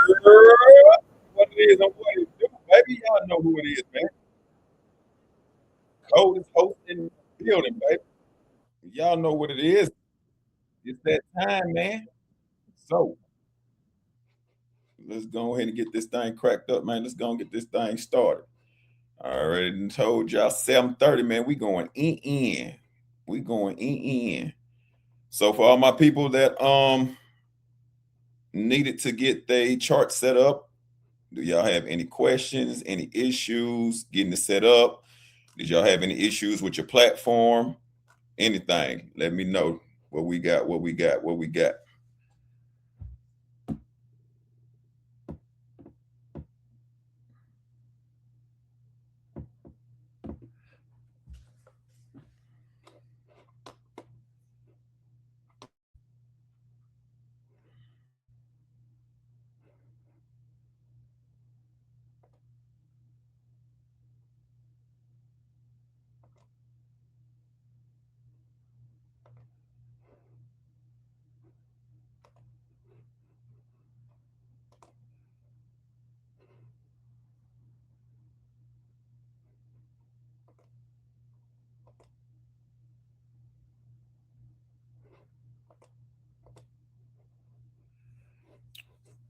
What it is and what it do, baby. Y'all know who it is, man. Coldest host in the building, baby. Y'all know what it is. It's that time, man. So let's go ahead and get this thing cracked up, man. Let's go and get this thing started. I already told y'all 7:30, man. We going in. We going in. So for all my people that needed to get their chart set up, do y'all have any questions, any issues getting it set up? Did y'all have any issues with your platform? Anything? Let me know what we got, what we got, what we got.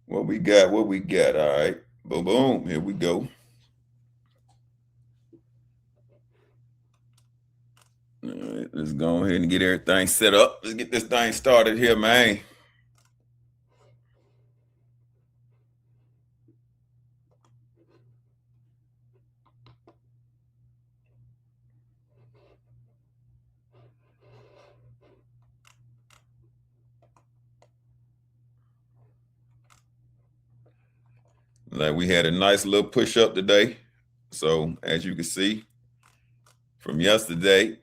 What we got, what we got. All right. Boom, boom. Here we go. All right, let's go ahead and get everything set up. Let's get this thing started here, man. Like we had a nice little push up today. So as you can see from yesterday,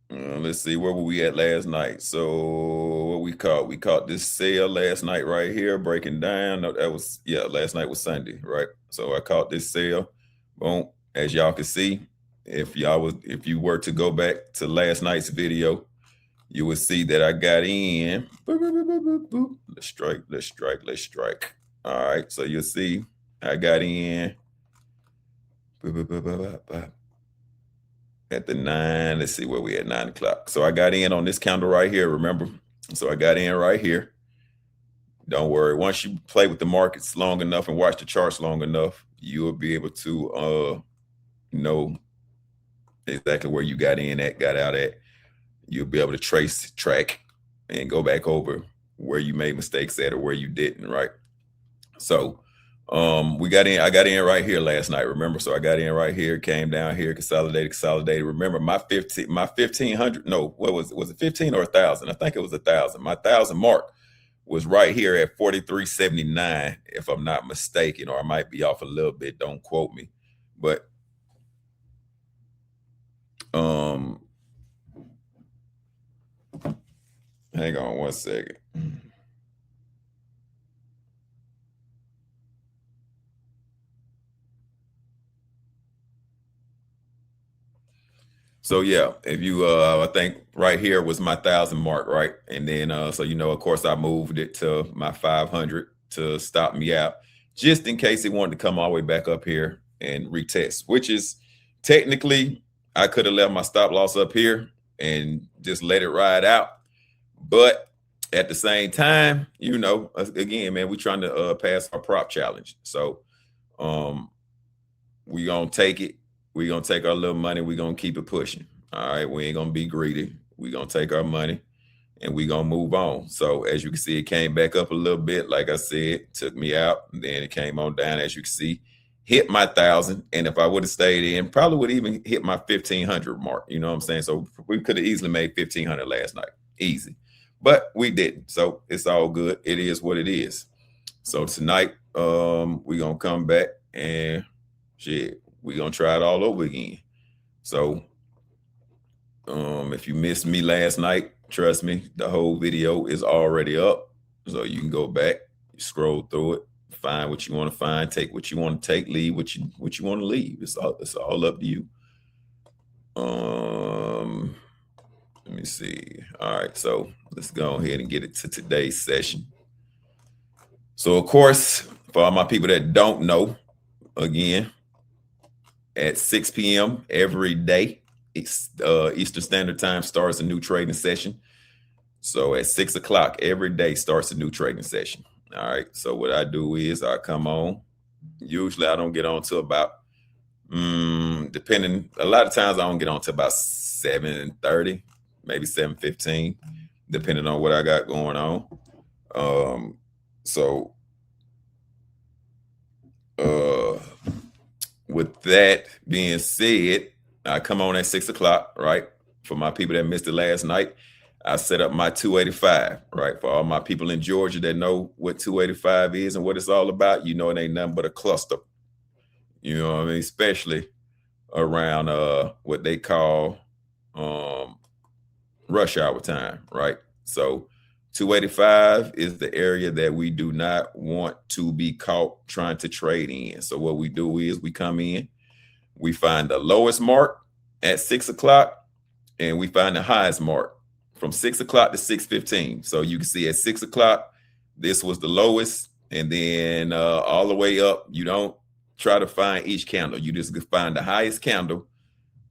let's see, where were we at last night? So what we caught this sale last night right here, breaking down. No, that was, yeah, last night was Sunday, right? So I caught this sale. Boom. As y'all can see, if you were to go back to last night's video, you would see that I got in. Boop, boop, boop, boop, boop, boop. Let's strike, let's strike, let's strike. All right, so you'll see I got in. Boop, boop, boop, boop, boop. At the 9, let's see where we at, 9 o'clock. So I got in on this candle right here, remember? So I got in right here. Don't worry, once you play with the markets long enough and watch the charts long enough, you will be able to know exactly where you got in at, got out at. You'll be able to track and go back over where you made mistakes at or where you didn't, right? So I got in right here last night, remember? So I got in right here, came down here, consolidated. Remember my 1500, no, what was it 15 or 1,000? I think it was 1,000. My 1,000 mark was right here at 43.79, if I'm not mistaken, or I might be off a little bit, don't quote me. But hang on one second. So yeah, if you I think right here was my 1,000 mark, right? And then so of course I moved it to my 500 to stop me out, just in case it wanted to come all the way back up here and retest, which is technically I could have left my stop loss up here and just let it ride out. But at the same time, again, man, we're trying to pass our prop challenge. So we gonna take it. We gonna take our little money. We gonna keep it pushing. All right, we ain't gonna be greedy. We gonna take our money and we gonna move on. So as you can see, it came back up a little bit. Like I said, took me out, and then it came on down. As you can see, hit my 1,000. And if I would have stayed in, probably would even hit my 1,500 mark. You know what I'm saying? So we could have easily made 1,500 last night, easy. But we didn't. So it's all good. It is what it is. So tonight, we gonna come back and shit, we gonna try it all over again. So if you missed me last night, trust me, the whole video is already up. So you can go back, scroll through it, find what you want to find, take what you want to take, leave what you want to leave. It's all up to you. Let me see. All right, so let's go ahead and get it to today's session. So of course, For all my people that don't know, again, at 6 p.m. every day, Eastern Standard Time starts a new trading session. So at 6 o'clock every day starts a new trading session. All right. So what I do is I come on. Usually I don't get on till about depending. A lot of times I don't get on till about 7:30, maybe 7:15, depending on what I got going on. So with that being said, I come on at 6 o'clock, right? For my people that missed it last night, I set up my 285, right? For all my people in Georgia that know what 285 is and what it's all about, you know, it ain't nothing but a cluster. You know what I mean? Especially around what they call rush hour time, right? So 285 is the area that we do not want to be caught trying to trade in. So what we do is we come in, we find the lowest mark at 6 o'clock, and we find the highest mark from 6 o'clock to 6:15. So you can see at 6 o'clock, this was the lowest, and then all the way up. You don't try to find each candle. You just find the highest candle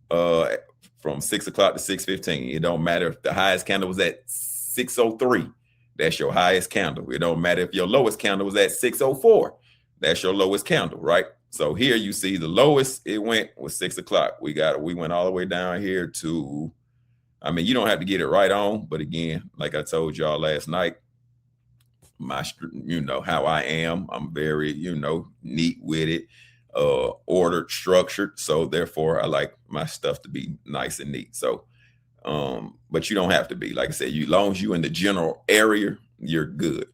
from 6 o'clock to 6:15. It don't matter if the highest candle was at 6:03. That's your highest candle. It don't matter if your lowest candle was at 6:04. That's your lowest candle, right? So here you see the lowest it went was 6 o'clock. We went all the way down here to, I mean, you don't have to get it right on, but again, like I told y'all last night, you know how I am. I'm very, neat with it, ordered, structured. So therefore I like my stuff to be nice and neat. So, but you don't have to be, like I said, as long as you in the general area, you're good.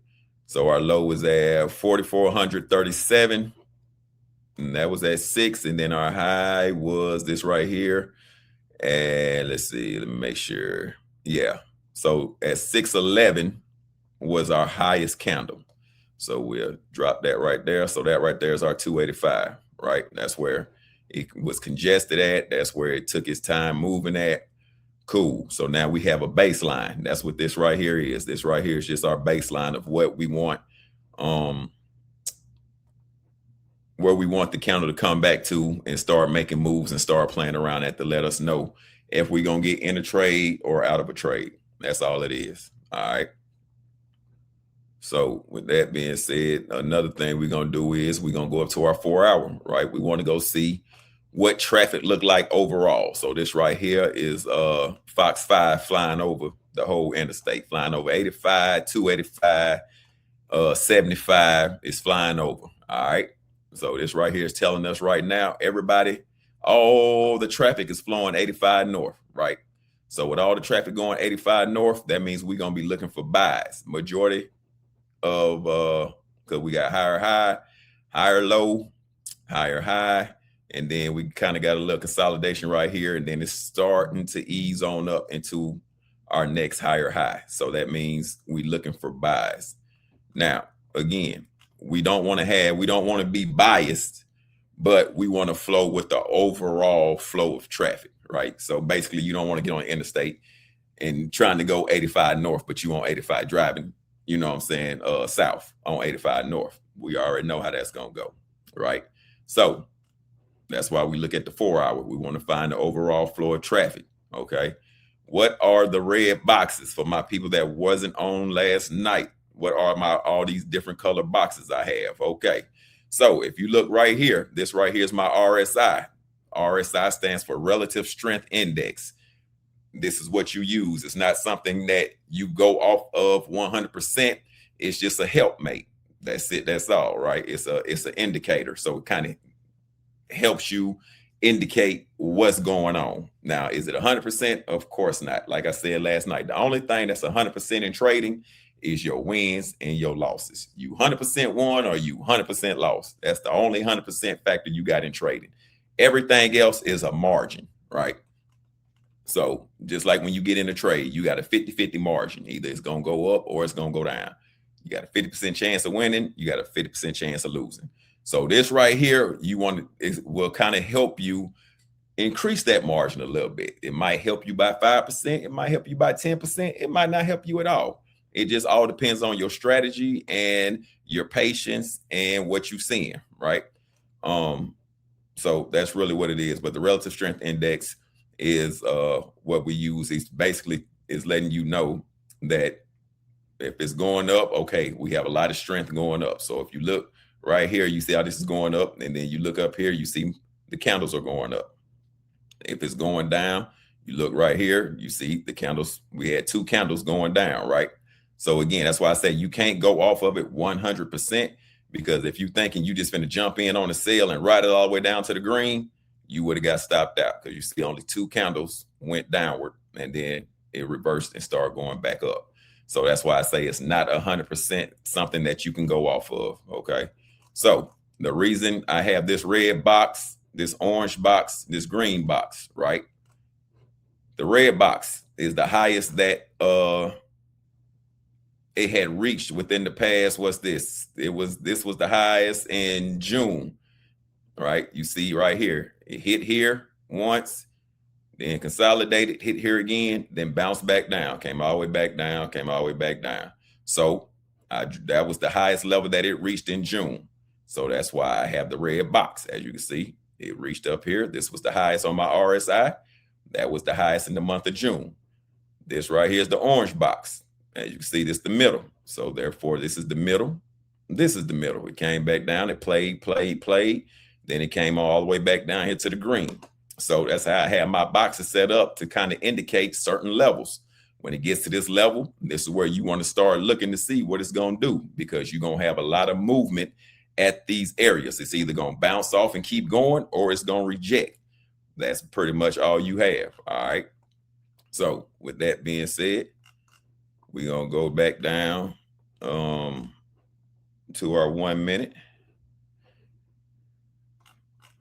So our low was at 4,437, and that was at 6. And then our high was this right here. And let's see, let me make sure. Yeah. So at 611 was our highest candle. So we'll drop that right there. So that right there is our 285, right? That's where it was congested at. That's where it took its time moving at. Cool. So now we have a baseline. That's what this right here is. This right here is just our baseline of what we want, where we want the candle to come back to and start making moves and start playing around at to let us know if we're going to get in a trade or out of a trade. That's all it is. All right. So with that being said, another thing we're going to do is we're going to go up to our 4 hour, right? We want to go see what traffic looked like overall. So this right here is Fox 5 flying over the whole interstate, flying over 85, 285, 75 is flying over. All right. So this right here is telling us right now, everybody, all the traffic is flowing 85 north, right? So with all the traffic going 85 north, that means we're going to be looking for buys. Majority of, because we got higher high, higher low, higher high, and then we kind of got a little consolidation right here, and then it's starting to ease on up into our next higher high. So that means we're looking for buys. Now, again, we don't want to be biased, but we want to flow with the overall flow of traffic, right? So basically, you don't want to get on the interstate and trying to go 85 north, but you on 85 driving, you know what I'm saying, south on 85 north. We already know how that's going to go, right? So that's why we look at the 4 hour. We want to find the overall flow of traffic, okay? What are the red boxes for my people that wasn't on last night? What are all these different color boxes I have? Okay. So if you look right here, this right here is my RSI. RSI stands for Relative Strength Index. This is what you use. It's not something that you go off of 100%. It's just a helpmate. That's it. That's all, right? It's an indicator. So it kind of helps you indicate what's going on. Now, is it 100%? Of course not. Like I said last night, the only thing that's 100% in trading is your wins and your losses. You 100% won or you 100% lost. That's the only 100% factor you got in trading. Everything else is a margin, right? So just like when you get in a trade, you got a 50-50 margin. Either it's going to go up or it's going to go down. You got a 50% chance of winning. You got a 50% chance of losing. So this right here, it will kind of help you increase that margin a little bit. It might help you by 5%. It might help you by 10%. It might not help you at all. It just all depends on your strategy and your patience and what you're seeing, right? So that's really what it is. But the relative strength index is what we use. It's basically is letting you know that if it's going up, okay, we have a lot of strength going up. So if you look right here, you see how this is going up, and then you look up here, you see the candles are going up. If it's going down, you look right here, you see the candles. We had 2 candles going down, right? So again, that's why I say you can't go off of it 100%, because if you thinking you just finna jump in on a sale and ride it all the way down to the green, you would have got stopped out, because you see only 2 candles went downward and then it reversed and started going back up. So that's why I say it's not 100% something that you can go off of. Okay. So the reason I have this red box, this orange box, this green box, right? The red box is the highest that it had reached within the past. What's this? This was the highest in June, right? You see right here, it hit here once, then consolidated, hit here again, then bounced back down, came all the way back down, came all the way back down. So that was the highest level that it reached in June. So that's why I have the red box. As you can see, it reached up here. This was the highest on my RSI. That was the highest in the month of June. This right here is the orange box. As you can see, this is the middle. So therefore, this is the middle. This is the middle. It came back down. It played. Then it came all the way back down here to the green. So that's how I have my boxes set up, to kind of indicate certain levels. When it gets to this level, this is where you want to start looking to see what it's going to do, because you're going to have a lot of movement at these areas. It's either going to bounce off and keep going, or it's going to reject. That's pretty much all you have. All right. So with that being said, we're going to go back down to our 1 minute.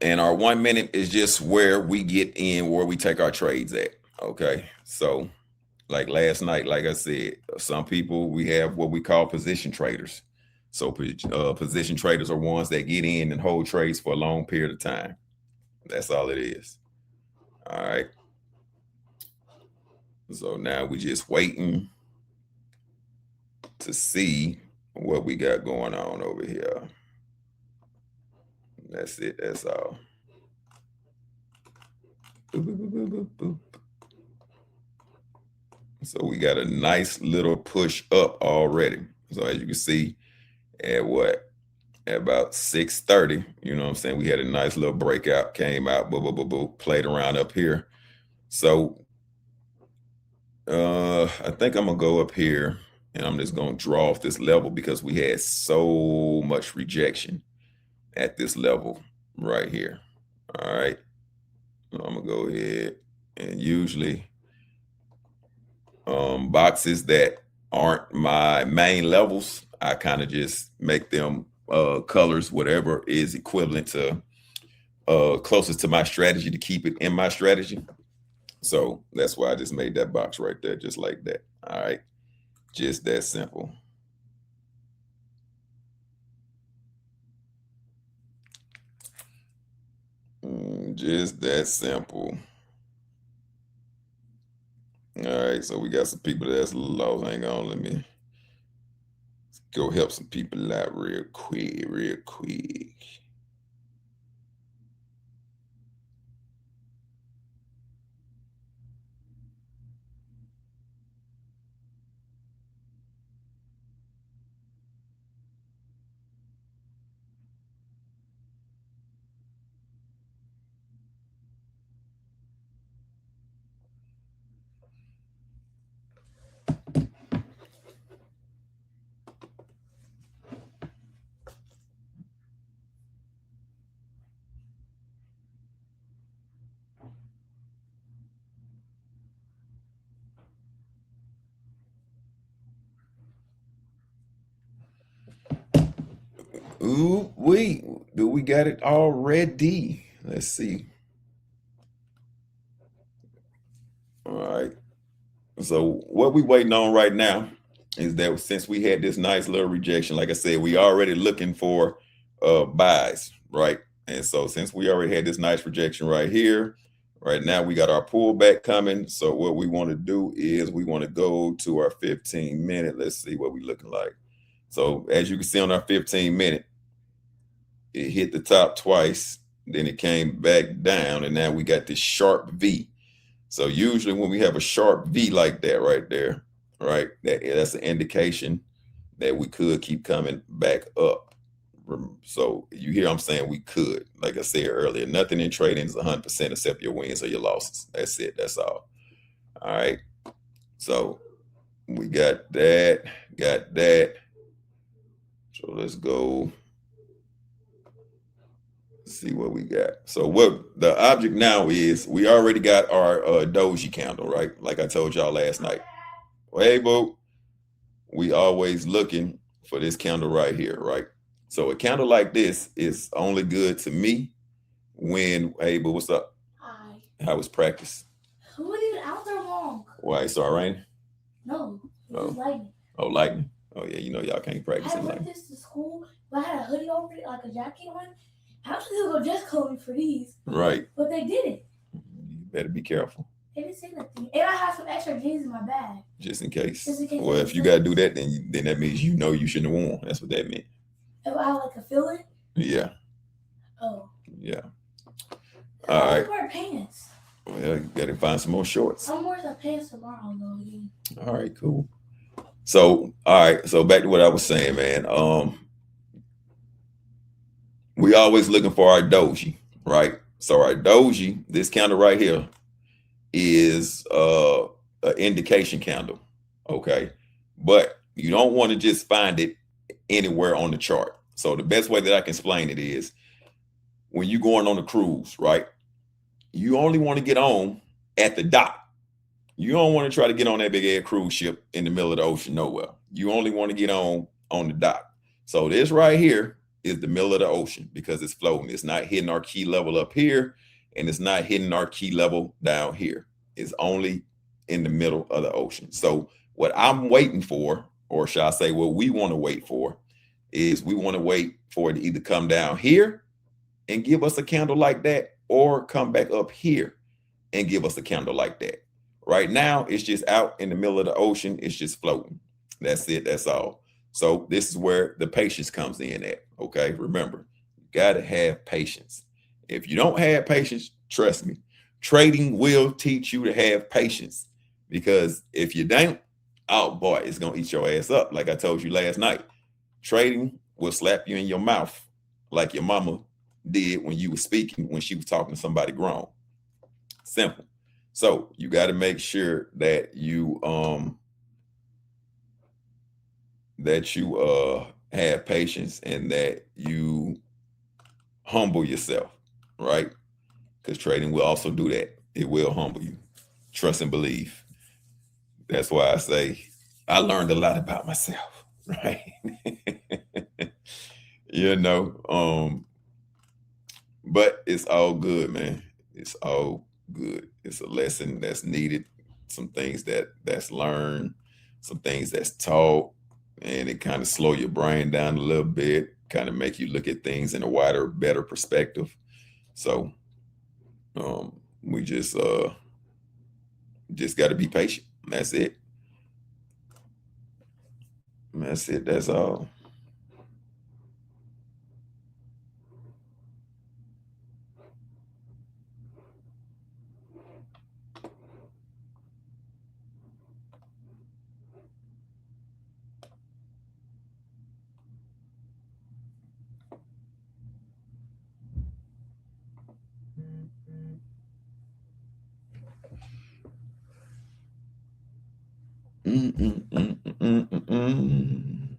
And our 1 minute is just where we get in, where we take our trades at. Okay. So like last night, like I said, some people, we have what we call position traders. So position traders are ones that get in and hold trades for a long period of time. That's all it is. All right. So now we just waiting to see what we got going on over here. That's it. That's all. Boop, boop, boop, boop, boop. So we got a nice little push up already. So as you can see, at about 6:30, you know what I'm saying? We had a nice little breakout, came out, boop, boop, boop, boop, played around up here. So I think I'm gonna go up here, and I'm just gonna draw off this level, because we had so much rejection at this level right here. All right. I'm gonna go ahead, and usually boxes that aren't my main levels, I kind of just make them colors, whatever is equivalent to closest to my strategy, to keep it in my strategy. So that's why I just made that box right there, just like that. All right. Just that simple. Just that simple. All right. So we got some people that's low. Hang on. Let me go help some people out real quick. Ooh, we got it already? Let's see. All right. So what we waiting on right now is that since we had this nice little rejection, like I said, we already looking for buys, right? And so since we already had this nice rejection right here, Right now, we got our pullback coming. So what we want to do is we want to go to our 15-minute. Let's see what we're looking like. So as you can see on our 15-minute, it hit the top twice, then it came back down, and now we got this sharp V. So usually when we have a sharp V like that right there, right, that's an indication that we could keep coming back up. So you hear I'm saying we could. Like I said earlier, nothing in trading is 100% except your wins or your losses. That's it. That's all. All right. So we got that. Got that. So let's go see what we got. So what the object now is, we already got our doji candle, right? Like I told y'all last night. Well, hey, boo, we always looking for this candle right here, right? So a candle like this is only good to me when, hey, boo, what's up? Hi. How was practice? Who was even out there long? Why, it started raining? No, it was lightning. Oh, lightning. Oh, yeah, you know y'all can't practice I in had lightning. this to school, but I had a hoodie over it, like a jacket on. I was going to go dress code me for these. Right. But they didn't. You better be careful. They didn't say nothing. And I have some extra jeans in my bag. Just in case. Just in case. Well, if you got to do that, then that means you know you shouldn't have worn. That's what that meant. If I have like a feeling? Yeah. Oh. Yeah. All right. I wear pants. Well, you got to find some more shorts. I'm wearing some pants tomorrow, though. All right, cool. So, all right. So back to what I was saying, man. We always looking for our doji, right? So our doji, this candle right here, is an indication candle, okay? But you don't want to just find it anywhere on the chart. So the best way that I can explain it is, when you're going on a cruise, right? You only want to get on at the dock. You don't want to try to get on that big air cruise ship in the middle of the ocean nowhere. You only want to get on the dock. So this right here is the middle of the ocean because it's floating. It's not hitting our key level up here, and it's not hitting our key level down here. It's only in the middle of the ocean. So what I'm waiting for, or shall I say what we want to wait for, is we want to wait for it to either come down here and give us a candle like that, or come back up here and give us a candle like that. Right now, it's just out in the middle of the ocean. It's just floating. That's it. That's all. So this is where the patience comes in at. Okay. Remember, you got to have patience. If you don't have patience, trust me, trading will teach you to have patience. Because if you don't, oh boy, it's going to eat your ass up. Like I told you last night, trading will slap you in your mouth like your mama did when you were speaking, when she was talking to somebody grown. Simple. So you got to make sure that you have patience, and that you humble yourself, right? Because trading will also do that. It will humble you. Trust and believe. That's why I say I learned a lot about myself, right? you know, but it's all good, man. It's all good. It's a lesson that's needed. Some things that's learned, some things that's taught, and it kind of slow your brain down a little bit, kind of make you look at things in a wider, better perspective. So we just got to be patient. That's it. That's it. That's all. Mm, mm, mm, mm, mm, mm.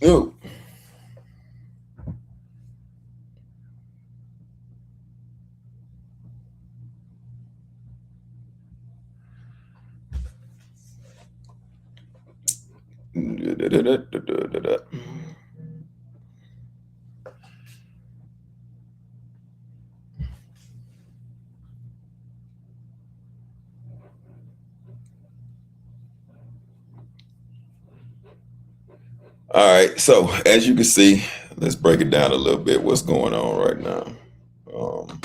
Ooh. All right, so as you can see, let's break it down a little bit. What's going on right now? Um,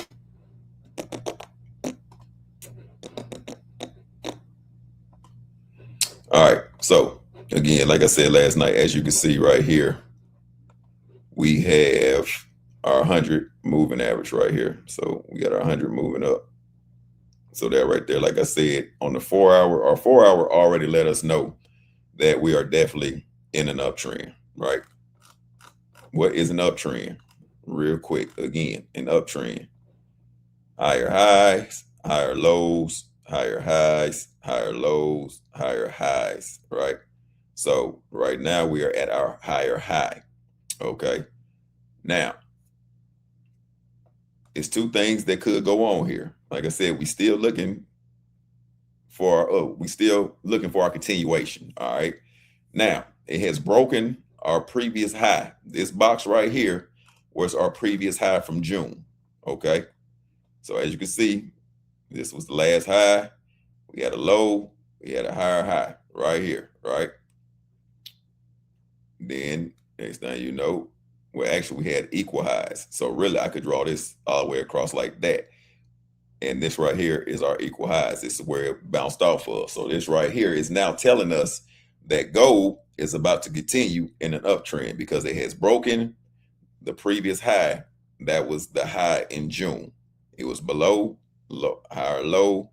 all right, so again, like I said last night, as you can see right here, we have our 100 moving average right here. So we got our 100 moving up. So that right there, like I said, on the 4 hour, our 4 hour already let us know that we are definitely in an uptrend, right? What is an uptrend? Real quick, again, an uptrend. Higher highs, higher lows, higher highs, higher lows, higher highs, right? So right now we are at our higher high. Okay. Now, it's two things that could go on here. Like I said, we still looking for our continuation. All right. Now it has broken our previous high. This box right here was our previous high from June. Okay. So as you can see, this was the last high. We had a low, we had a higher high right here, right? Then next thing you know, well, actually we had equal highs. So really I could draw this all the way across like that. And this right here is our equal highs. This is where it bounced off of. So this right here is now telling us that gold is about to continue in an uptrend because it has broken the previous high. That was the high in June. It was below, low, higher low.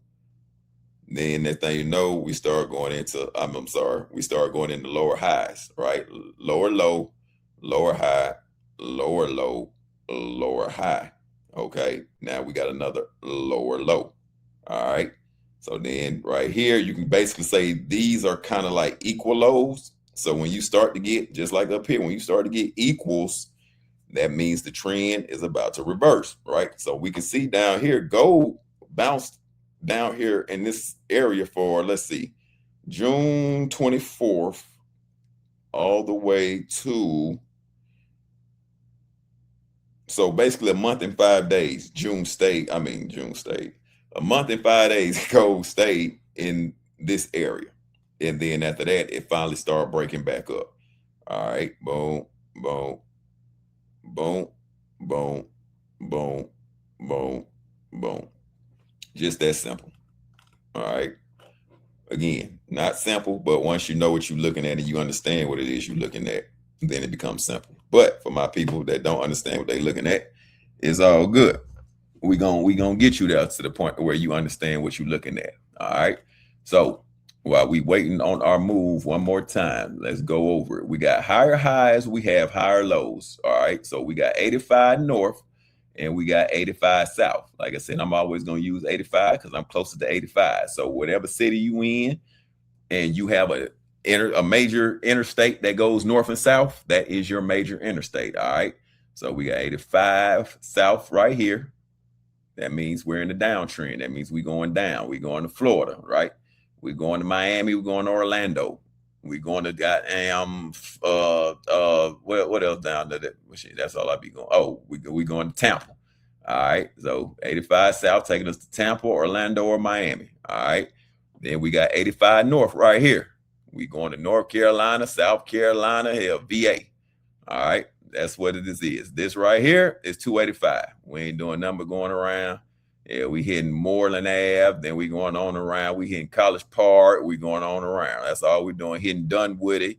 Then next thing you know, we start going into, we start going into lower highs, right? Lower low, lower high, lower low, lower high. Okay, now we got another lower low. All right. So then right here, you can basically say these are kind of like equal lows. So when you start to get, just like up here, when you start to get equals, that means the trend is about to reverse, right? So we can see down here, gold bounced down here in this area for, let's see, June 24th all the way to, so basically a month and 5 days. June stayed. A month and 5 days, gold stayed in this area. And then after that, it finally started breaking back up. All right, boom, boom, boom, boom, boom, boom, boom. Just that simple. All right. Again, not simple, but once you know what you're looking at and you understand what it is you're looking at, then it becomes simple. But for my people that don't understand what they're looking at, it's all good. We gonna get you there to the point where you understand what you're looking at. All right. So while we waiting on our move one more time, let's go over it. We got higher highs, we have higher lows. All right. So we got 85 north and we got 85 south. Like I said, I'm always going to use 85 because I'm closer to 85. So whatever city you in and you have a major interstate that goes north and south, that is your major interstate. All right. So we got 85 south right here. That means we're in the downtrend. That means we're going down. We're going to Florida, right? We're going to Miami. We're going to Orlando. We're going to goddamn what else down there? That's all I be going. Oh, we going to Tampa. All right. So 85 south taking us to Tampa, Orlando, or Miami. All right. Then we got 85 north right here. We going to North Carolina, South Carolina, hell, VA. All right. That's what it is. This right here is 285. We ain't doing nothing but going around. Yeah, we hitting Moreland Ave, then we going on around. We hitting College Park, we going on around. That's all we doing, hitting Dunwoody,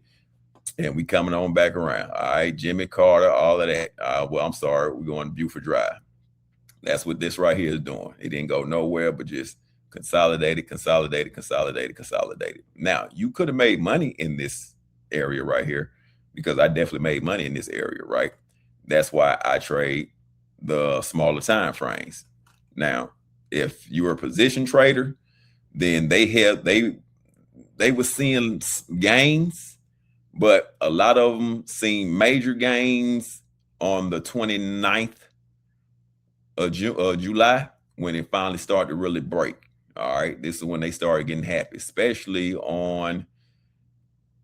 and we coming on back around. All right, Jimmy Carter, all of that. Well, I'm sorry, we're going to Buford Drive. That's what this right here is doing. It didn't go nowhere, but just consolidated. Now, you could have made money in this area right here because I definitely made money in this area, right? That's why I trade the smaller time frames. Now, if you're a position trader, then they were seeing gains, but a lot of them seen major gains on the 29th of July when it finally started to really break. All right, this is when they started getting happy, especially on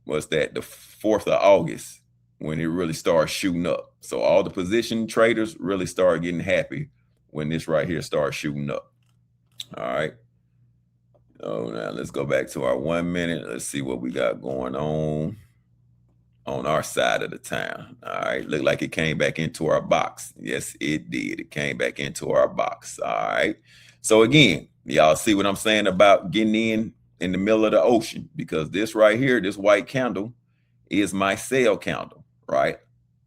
what's that, the 4th of August, when it really started shooting up. So all the position traders really started getting happy when this right here started shooting up. All right. Oh, now let's go back to our 1 minute. Let's see what we got going on our side of the town. All right, look like it came back into our box. Yes, it did. It came back into our box. All right. So again, y'all see what I'm saying about getting in the middle of the ocean, because this right here, this white candle is my sell candle, right?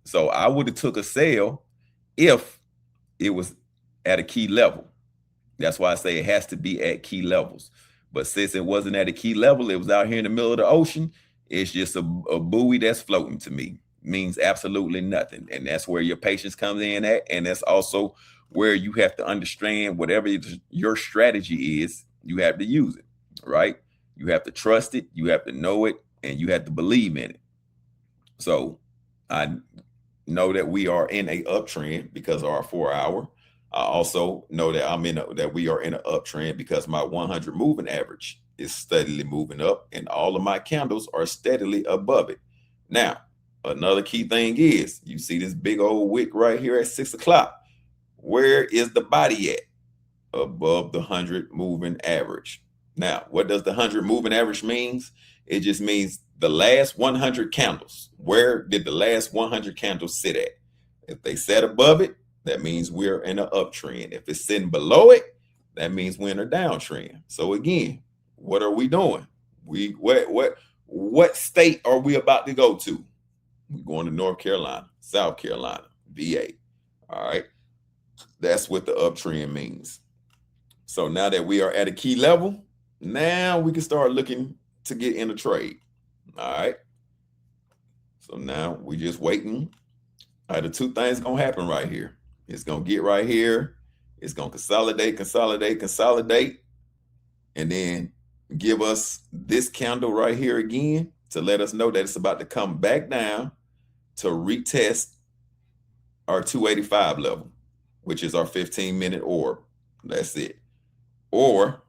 So I would have took a sell if it was at a key level. That's why I say it has to be at key levels. But since it wasn't at a key level, it was out here in the middle of the ocean. It's just a buoy that's floating to me. Means absolutely nothing. And that's where your patience comes in at. And that's also where you have to understand whatever your strategy is, you have to use it, right? You have to trust it, you have to know it, and you have to believe in it. So I know that we are in a uptrend because of our 4 hour. I also know that that we are in an uptrend because my 100 moving average is steadily moving up and all of my candles are steadily above it. Now, another key thing is you see this big old wick right here at 6 o'clock. Where is the body at? Above the 100 moving average. Now, what does the 100 moving average means? It just means the last 100 candles. Where did the last 100 candles sit at? If they sat above it, that means we're in an uptrend. If it's sitting below it, that means we're in a downtrend. So again, what are we doing? What state are we about to go to? We're going to North Carolina, South Carolina, VA. All right. That's what the uptrend means. So now that we are at a key level, now we can start looking to get in a trade. All right. So now we're just waiting. All right, the two things gonna happen right here. It's gonna get right here. It's gonna consolidate, and then give us this candle right here again to let us know that it's about to come back down to retest our 285 level, which is our 15-minute orb. That's it. Or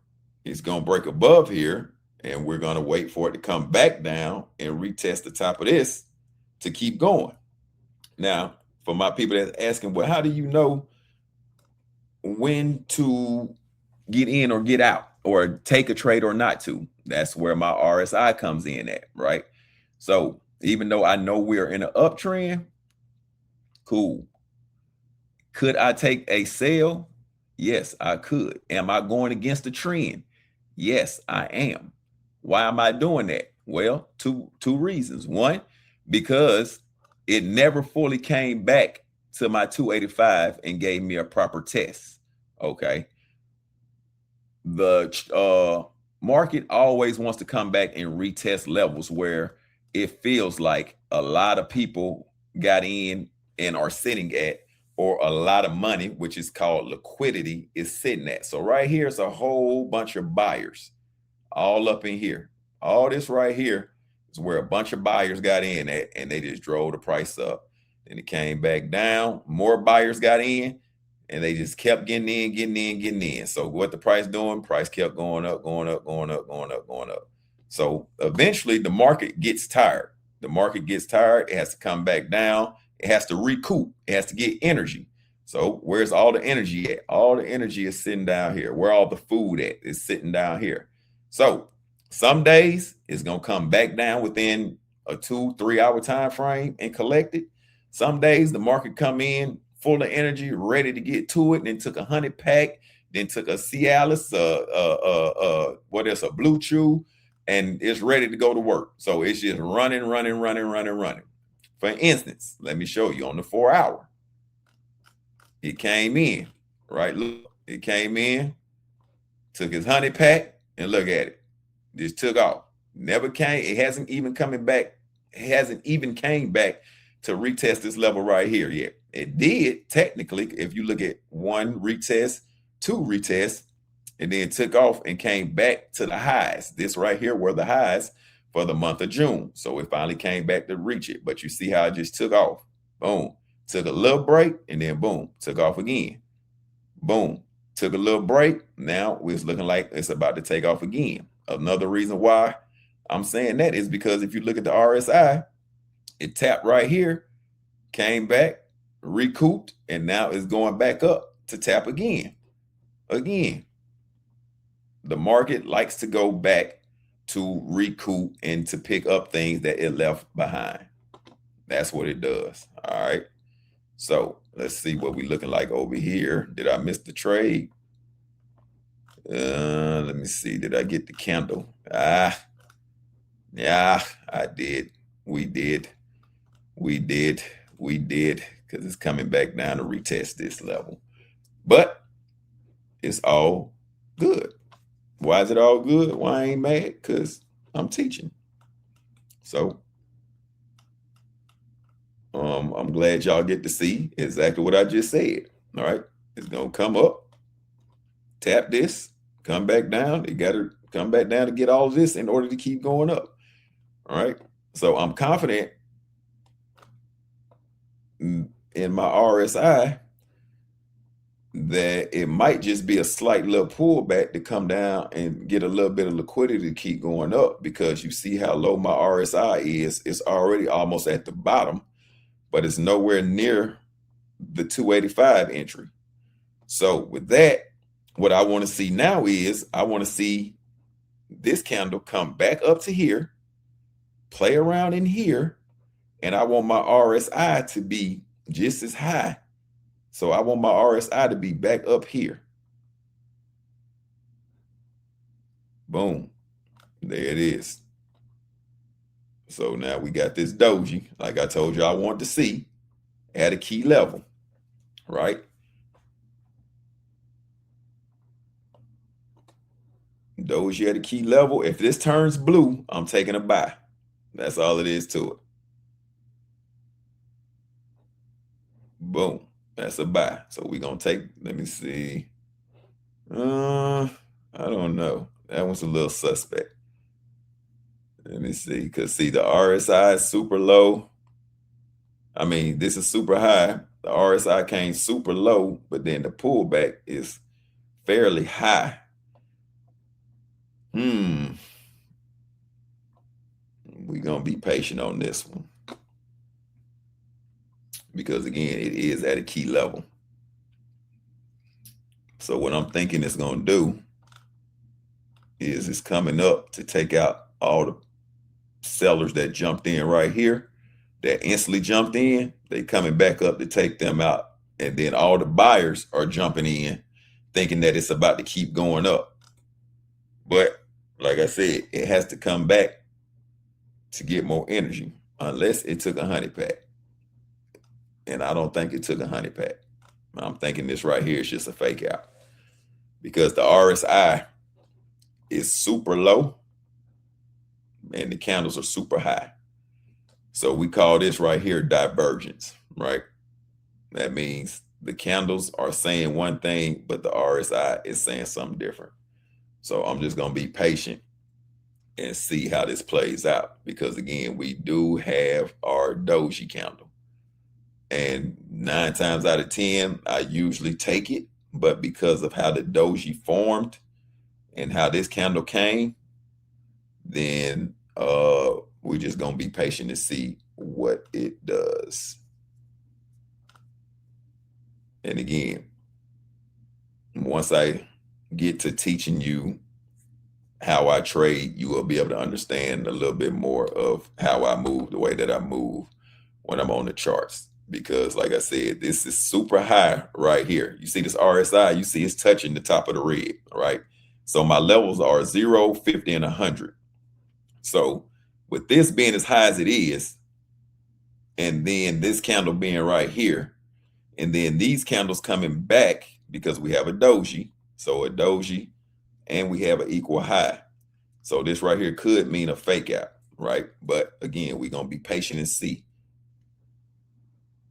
it's gonna break above here, and we're gonna wait for it to come back down and retest the top of this to keep going. Now, for my people that's asking, well, how do you know when to get in or get out or take a trade or not to? That's where my RSI comes in at, right? So even though I know we're in an uptrend, cool. Could I take a sell? Yes, I could. Am I going against the trend? Yes, I am. Why am I doing that? Well, two reasons. One, because it never fully came back to my 285 and gave me a proper test. Okay. The market always wants to come back and retest levels where it feels like a lot of people got in and are sitting at, or a lot of money, which is called liquidity, is sitting at. So right here is a whole bunch of buyers all up in here. All this right here is where a bunch of buyers got in at, and they just drove the price up. Then it came back down. More buyers got in, and they just kept getting in. So what the price doing? Price kept going up. So eventually the market gets tired. It has to come back down. It has to recoup. It has to get energy. So where's all the energy at? All the energy is sitting down here. Where all the food at is sitting down here. So some days it's going to come back down within a 2-3 hour time frame and collect it. Some days the market come in full of energy, ready to get to it, and then took a honey pack, then took a Cialis, a Blue Chew, and it's ready to go to work. So it's just running. For instance, let me show you on the 4 hour. It came in, right? Look, it came in, took his honey pack, and look at it. Just took off. Never came. It hasn't even coming back. It hasn't even came back to retest this level right here yet. It did technically, if you look at 1 retest, 2 retests, and then took off and came back to the highs. This right here were the highs for the month of June. So it finally came back to reach it. But you see how it just took off. Boom. Took a little break and then boom, took off again. Boom. Took a little break. Now it's looking like it's about to take off again. Another reason why I'm saying that is because if you look at the RSI, it tapped right here, came back, recouped, and now it's going back up to tap again. Again, the market likes to go back to recoup and to pick up things that it left behind. That's what it does. All right. So let's see what we're looking like over here. Did I miss the trade? Let me see. Did I get the candle? Yeah, I did. We did. Because it's coming back down to retest this level. But it's all good. Why is it all good? Why I ain't mad? Because I'm teaching. So I'm glad y'all get to see exactly what I just said. All right. It's going to come up, tap this, come back down. It got to come back down to get all of this in order to keep going up. All right. So I'm confident in my RSI that it might just be a slight little pullback to come down and get a little bit of liquidity to keep going up, because you see how low my RSI is. It's already almost at the bottom, but it's nowhere near the 285 entry. So with that, what I want to see now is I want to see this candle come back up to here, play around in here, and I want my RSI to be just as high. So I want my RSI to be back up here. Boom. There it is. So now we got this doji, like I told you I want to see, at a key level, right? Doji at a key level. If this turns blue, I'm taking a buy. That's all it is to it. Boom. That's a buy. So we're going to take, let me see. I don't know. That one's a little suspect. Let me see. Because see, the RSI is super low. I mean, this is super high. The RSI came super low, but then the pullback is fairly high. We're going to be patient on this one, because again, it is at a key level. So what I'm thinking it's going to do is it's coming up to take out all the sellers that jumped in right here, that instantly jumped in. They coming back up to take them out. And then all the buyers are jumping in thinking that it's about to keep going up. But like I said, it has to come back to get more energy, unless it took a honey pack. And I don't think it took a honey pack. I'm thinking this right here is just a fake out, because the RSI is super low and the candles are super high. So we call this right here divergence, right? That means the candles are saying one thing, but the RSI is saying something different. So I'm just going to be patient and see how this plays out, because again, we do have our doji candle. And 9 times out of 10, I usually take it. But because of how the doji formed and how this candle came, then we're just going to be patient to see what it does. And again, once I get to teaching you how I trade, you will be able to understand a little bit more of how I move, the way that I move when I'm on the charts. Because like I said, this is super high right here. You see this RSI, you see it's touching the top of the red, right? So my levels are 0, 50, and 100. So with this being as high as it is, and then this candle being right here, and then these candles coming back, because we have a doji, so a doji, and we have an equal high. So this right here could mean a fake out, right? But again, we're going to be patient and see.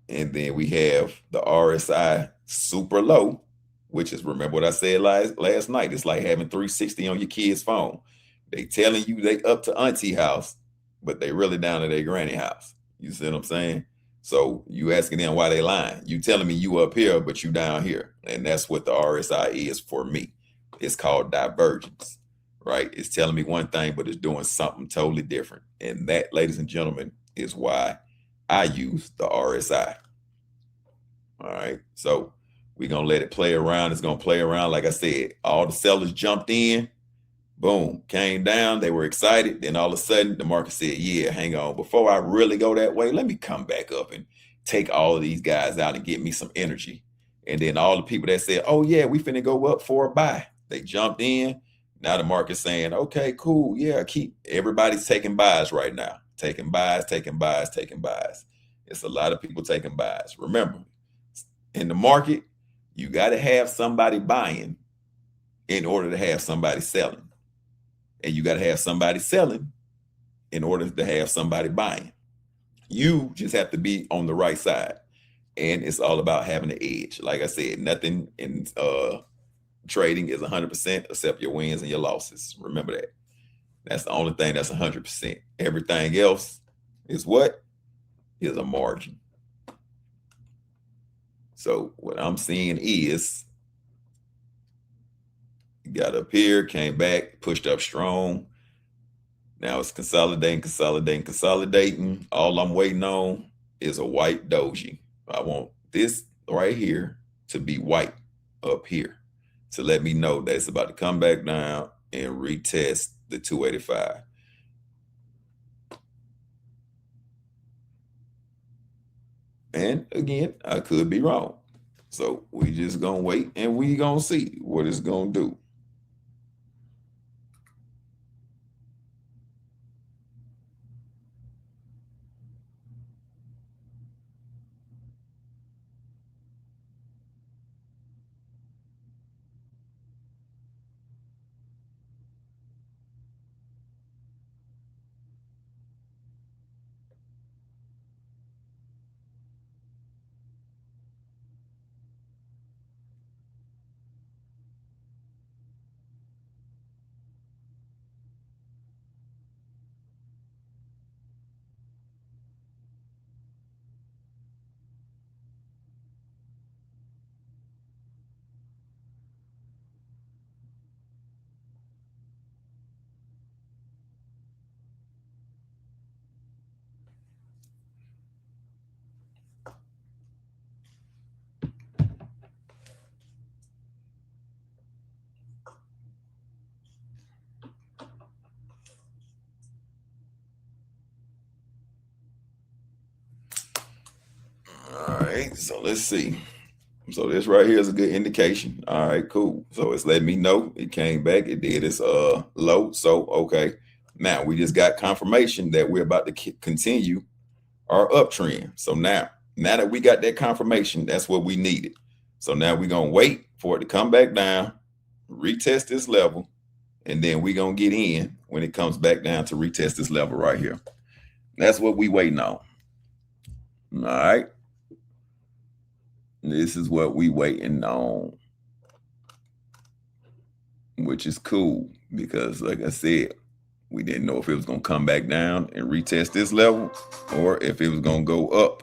And then we have the RSI super low, which is, remember what I said last night, it's like having 360 on your kid's phone. They telling you they up to auntie house, but they really down to their granny house. You see what I'm saying? So you asking them why they lying. You telling me you up here, but you down here. And that's what the RSI is for me. It's called divergence, right? It's telling me one thing, but it's doing something totally different. And that, ladies and gentlemen, is why I use the RSI. All right. So we're going to let it play around. It's going to play around. Like I said, all the sellers jumped in. Boom, came down. They were excited. Then all of a sudden, the market said, yeah, hang on. Before I really go that way, let me come back up and take all of these guys out and get me some energy. And then all the people that said, oh, yeah, we finna go up for a buy. They jumped in. Now the market's saying, okay, cool. Yeah, everybody's taking buys right now. Taking buys, taking buys, taking buys. It's a lot of people taking buys. Remember, in the market, you got to have somebody buying in order to have somebody selling. And you got to have somebody selling in order to have somebody buying. You just have to be on the right side. And it's all about having an edge. Like I said, nothing in trading is 100% except your wins and your losses. Remember that. That's the only thing that's 100%. Everything else is what? Is a margin. So what I'm seeing is got up here, came back, pushed up strong. Now it's consolidating. All I'm waiting on is a white doji. I want this right here to be white up here to let me know that it's about to come back down and retest the 285. And again, I could be wrong. So we just gonna wait and we gonna see what it's gonna do. All right, so let's see. So this right here is a good indication. All right, cool. So it's letting me know it came back. It did its low. So okay, now we just got confirmation that we're about to continue our uptrend. So now that we got that confirmation, that's what we needed. So now we're gonna wait for it to come back down, retest this level, and then we're gonna get in when it comes back down to retest this level right here. That's what we waiting on. All right. This is what we waiting on, which is cool because, like I said, we didn't know if it was going to come back down and retest this level or if it was going to go up.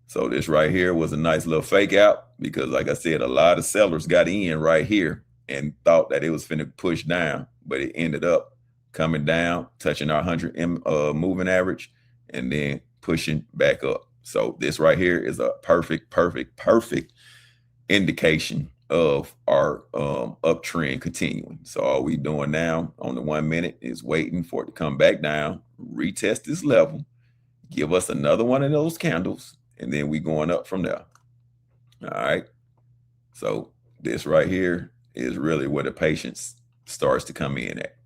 So this right here was a nice little fake out because, like I said, a lot of sellers got in right here and thought that it was finna push down, but it ended up coming down, touching our 100 moving average, and then pushing back up. So this right here is a perfect indication of our uptrend continuing. So all we doing now on the 1 minute is waiting for it to come back down, retest this level, give us another one of those candles, and then we going up from there. All right. So this right here is really where the patience starts to come in at.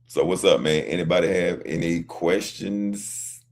So what's up, man? Anybody have any questions?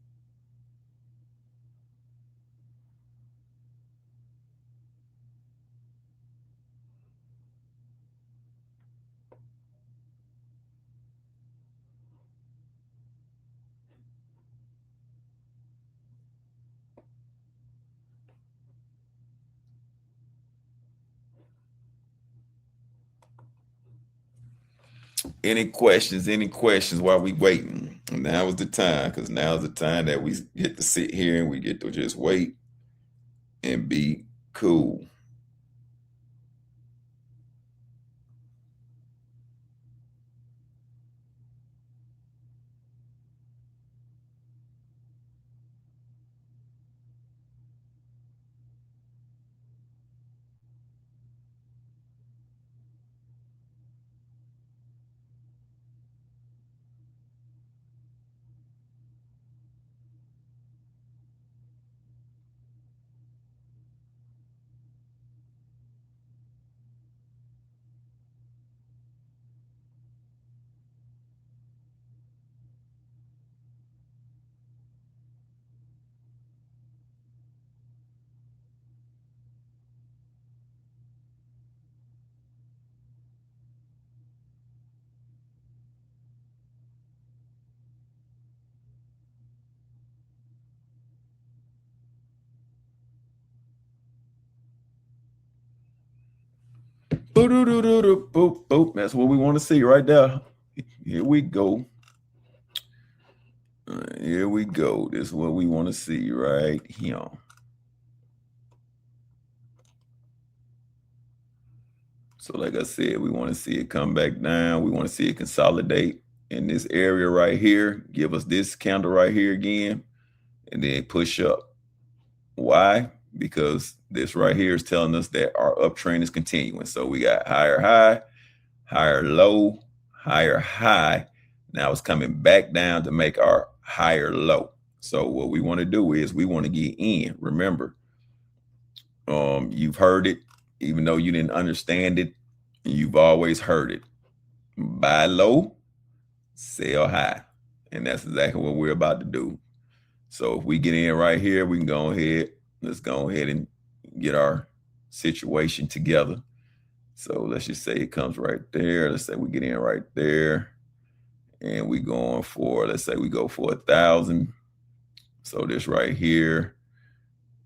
Any questions while we waiting? Now is the time, because now is the time that we get to sit here and we get to just wait and be cool. Boop, boop, boop. That's what we want to see right there. Here we go. Here we go. This is what we want to see right here. So like I said, we want to see it come back down. We want to see it consolidate in this area right here. Give us this candle right here again, and then push up. Why? Because this right here is telling us that our uptrend is continuing. So we got higher high, higher low, higher high. Now it's coming back down to make our higher low. So what we want to do is we want to get in. Remember, you've heard it, even though you didn't understand it, you've always heard it. Buy low, sell high. And that's exactly what we're about to do. So if we get in right here, we can go ahead. Let's go ahead and get our situation together. So let's just say it comes right there. Let's say we get in right there. And we going for, let's say we go for 1,000. So this right here,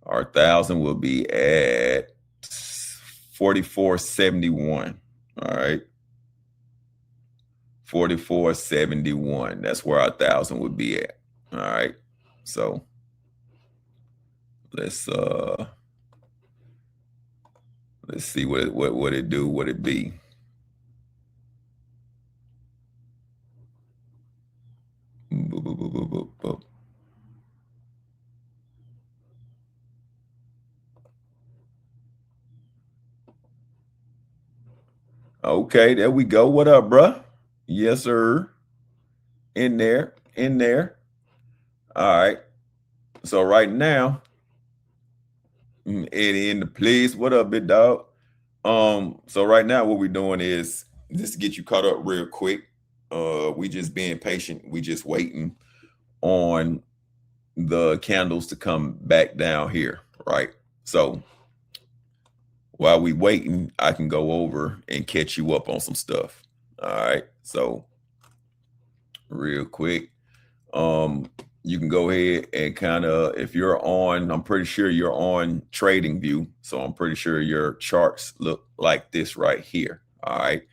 our 1,000 will be at 44.71. All right. 44.71. That's where our 1,000 would be at. All right. So let's see what it do, what it be. Boop, boop, boop, boop, boop, boop. Okay, there we go. What up, bruh? Yes, sir. In there. All right. So right now, Eddie in the place. What up, big dog? So right now, what we're doing is just to get you caught up real quick. We just being patient. We just waiting on the candles to come back down here, right? So while we waiting, I can go over and catch you up on some stuff. All right. So real quick, you can go ahead and kind of, if you're on, I'm pretty sure you're on TradingView. So I'm pretty sure your charts look like this right here. All right.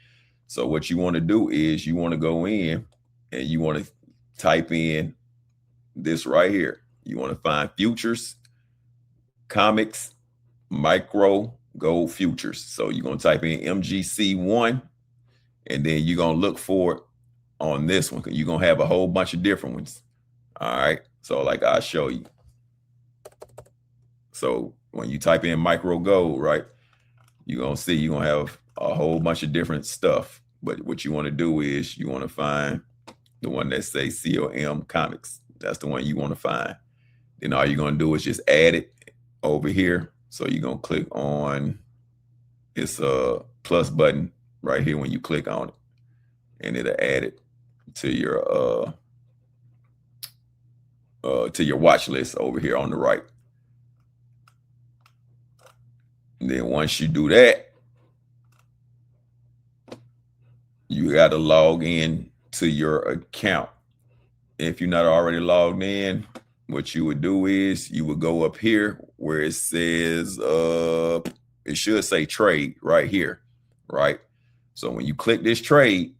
So what you want to do is you want to go in and you want to type in this right here. You want to find futures, comics, micro, gold futures. So you're going to type in MGC1 and then you're going to look for it on this one. You're going to have a whole bunch of different ones. All right. So like I'll show you. So when you type in micro gold, right, you're going to see you're going to have a whole bunch of different stuff. But what you want to do is you want to find the one that says COM comics. That's the one you want to find. Then all you're going to do is just add it over here. So you're going to click on this plus button right here when you click on it. And it'll add it to your watch list over here on the right. And then once you do that, you got to log in to your account. If you're not already logged in, what you would do is you would go up here where it says, it should say trade right here, right? So when you click this trade,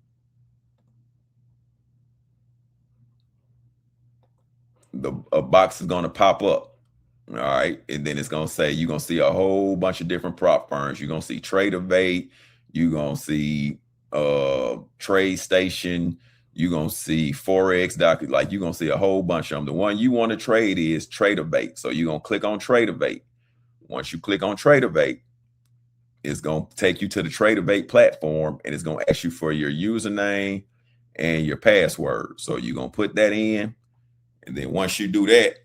a box is going to pop up. All right. And then it's going to say, you're going to see a whole bunch of different prop firms. You're going to see Tradeovate. You're going to see Trade Station. You're going to see Forex Doc. Like, you're going to see a whole bunch of them. The one you want to trade is Tradeovate. So you're going to click on Tradeovate. Once you click on Tradeovate, it's going to take you to the Tradeovate platform, and it's going to ask you for your username and your password. So you're going to put that in. And then once you do that,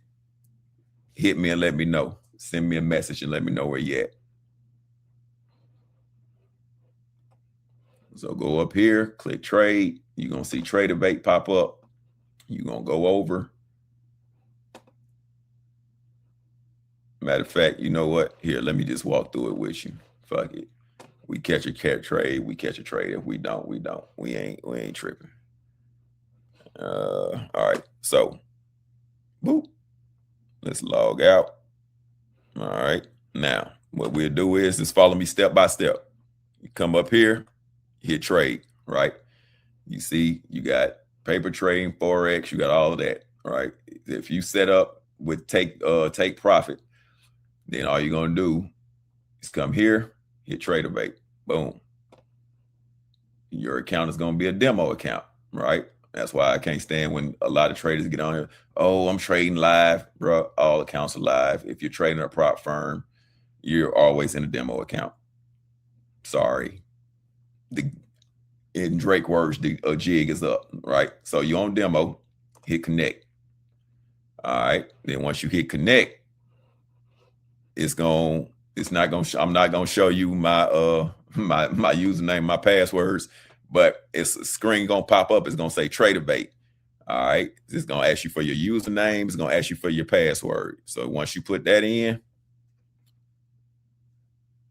hit me and let me know. Send me a message and let me know where you're at. So go up here, click trade. You're going to see Tradeovate pop up. You're going to go over. Matter of fact, you know what? Here, let me just walk through it with you. Fuck it. We catch a cat trade. We catch a trade. If we don't, we don't. We ain't tripping. All right. So, boop. Let's log out. All right. Now, what we'll do is just follow me step by step. You come up here, hit trade, right? You see, you got paper trading, Forex, you got all of that, right? If you set up with take profit, then all you're going to do is come here, hit Tradeovate. Boom. Your account is going to be a demo account, right? That's why I can't stand when a lot of traders get on here. Oh, I'm trading live, bro. All accounts are live. If you're trading a prop firm, you're always in a demo account. Sorry. In Drake words, the jig is up, right? So you're on demo, hit connect. All right. Then once you hit connect, I'm not gonna show you my my username, my passwords, but it's a screen gonna pop up. It's gonna say Tradeovate. All right. It's gonna ask you for your username. It's gonna ask you for your password. So once you put that in,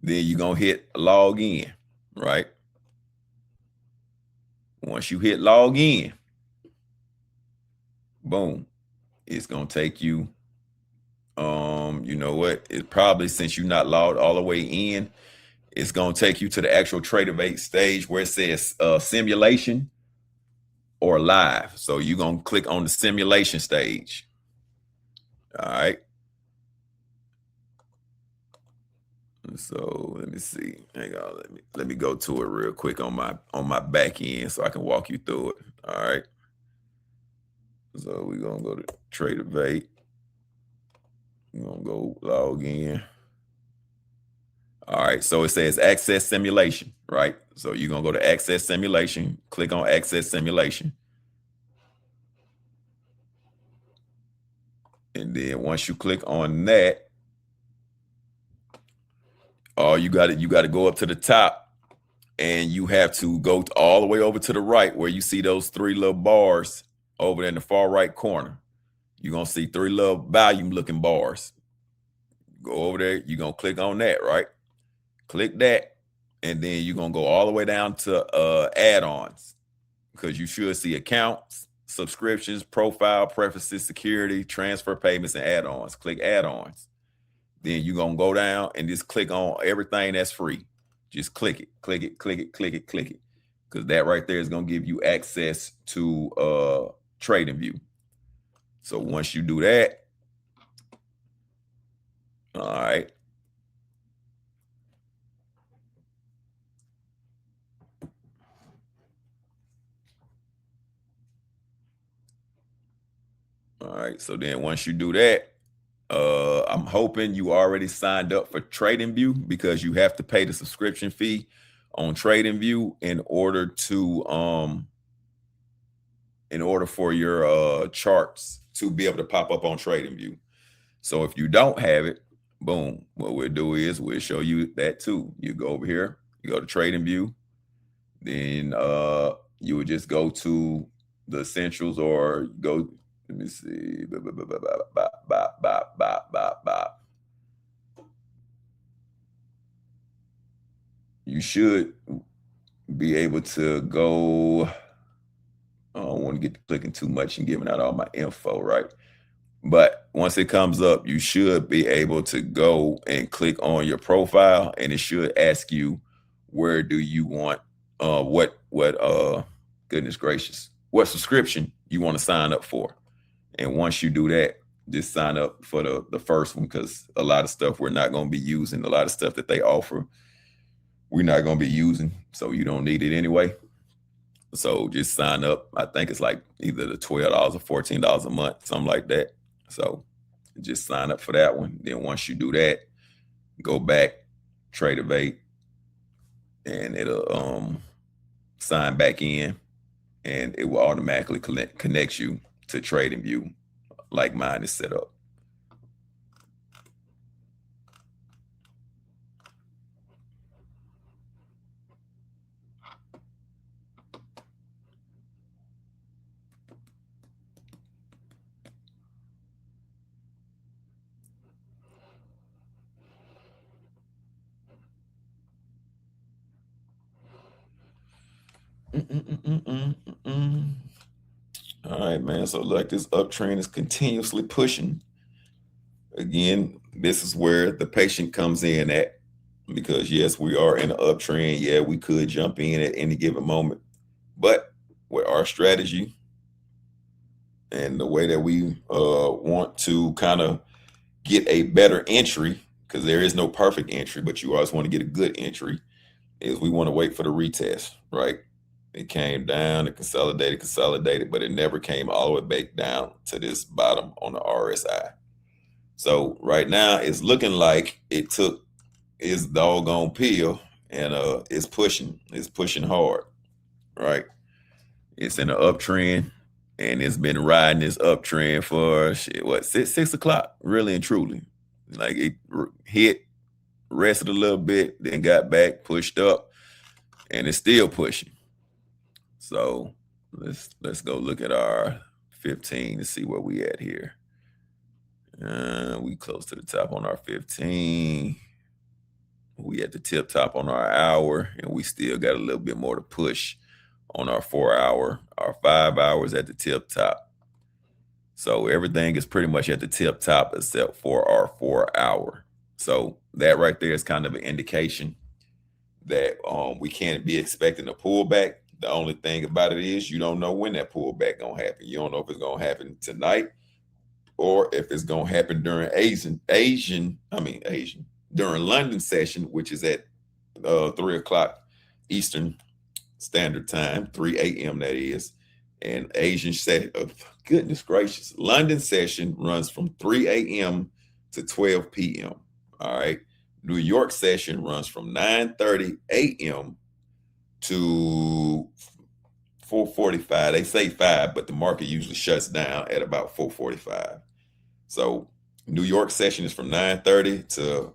then you're gonna hit log in, right? Once you hit log in, boom, it's gonna take you. You know what? It probably, since you're not logged all the way in, it's gonna take you to the actual Tradeovate stage where it says simulation or live. So you're gonna click on the simulation stage. All right. So let me see. Hang on. Let me go to it real quick on my back end so I can walk you through it. All right. So we're gonna go to Tradeovate. We're gonna go log in. All right. So it says access simulation, right? So you're gonna go to access simulation, click on access simulation. And then once you click on that, you got to go up to the top, and you have to go all the way over to the right where you see those three little bars over there in the far right corner. You're going to see three little volume looking bars. Go over there. You're going to click on that, right? Click that. And then you're going to go all the way down to add-ons, because you should see accounts, subscriptions, profile, preferences, security, transfer payments, and add-ons. Click add-ons. Then you're going to go down and just click on everything that's free. Just click it, click it, click it, click it, click it. Because that right there is going to give you access to TradingView. So once you do that, all right. All right. So then once you do that, I'm hoping you already signed up for TradingView, because you have to pay the subscription fee on TradingView in order for your charts to be able to pop up on TradingView. So if you don't have it, boom, what we'll do is we'll show you that too. You go over here, you go to TradingView, then you would just go to the essentials, or go. Let me see. You should be able to go. I don't want to get to clicking too much and giving out all my info, right? But once it comes up, you should be able to go and click on your profile, and it should ask you, where do you want goodness gracious, what subscription you want to sign up for. And once you do that, just sign up for the first one, because a lot of stuff we're not going to be using. A lot of stuff that they offer, we're not going to be using, so you don't need it anyway. So just sign up. I think it's like either the $12 or $14 a month, something like that. So just sign up for that one. Then once you do that, go back, Tradeovate, and it'll sign back in, and it will automatically connect you to TradingView like mine is set up. All right, man. So like this uptrend is continuously pushing. Again, this is where the patient comes in at, because yes, we are in an uptrend. Yeah, we could jump in at any given moment, but with our strategy and the way that we want to kind of get a better entry, because there is no perfect entry, but you always want to get a good entry, is we want to wait for the retest, right? It came down, it consolidated, but it never came all the way back down to this bottom on the RSI. So right now it's looking like it took its doggone pill, and it's pushing hard, right? It's in an uptrend, and it's been riding this uptrend for six o'clock, really and truly. Like it hit, rested a little bit, then got back, pushed up, and it's still pushing. So let's go look at our 15 to see where we at here. We close to the top on our 15. We at the tip top on our hour, and we still got a little bit more to push on our 4 hour. Our 5 hours at the tip top. So everything is pretty much at the tip top except for our 4 hour. So that right there is kind of an indication that we can't be expecting a pullback. The only thing about it is you don't know when that pullback gonna happen. You don't know if it's gonna happen tonight or if it's gonna happen during during London session, which is at 3 o'clock Eastern Standard Time, 3 a.m. that is. And Asian session, goodness gracious, London session runs from 3 a.m. to 12 p.m. All right. New York session runs from 9:30 a.m. to 4:45. They say 5, but the market usually shuts down at about 4:45. So New York session is from 9:30 to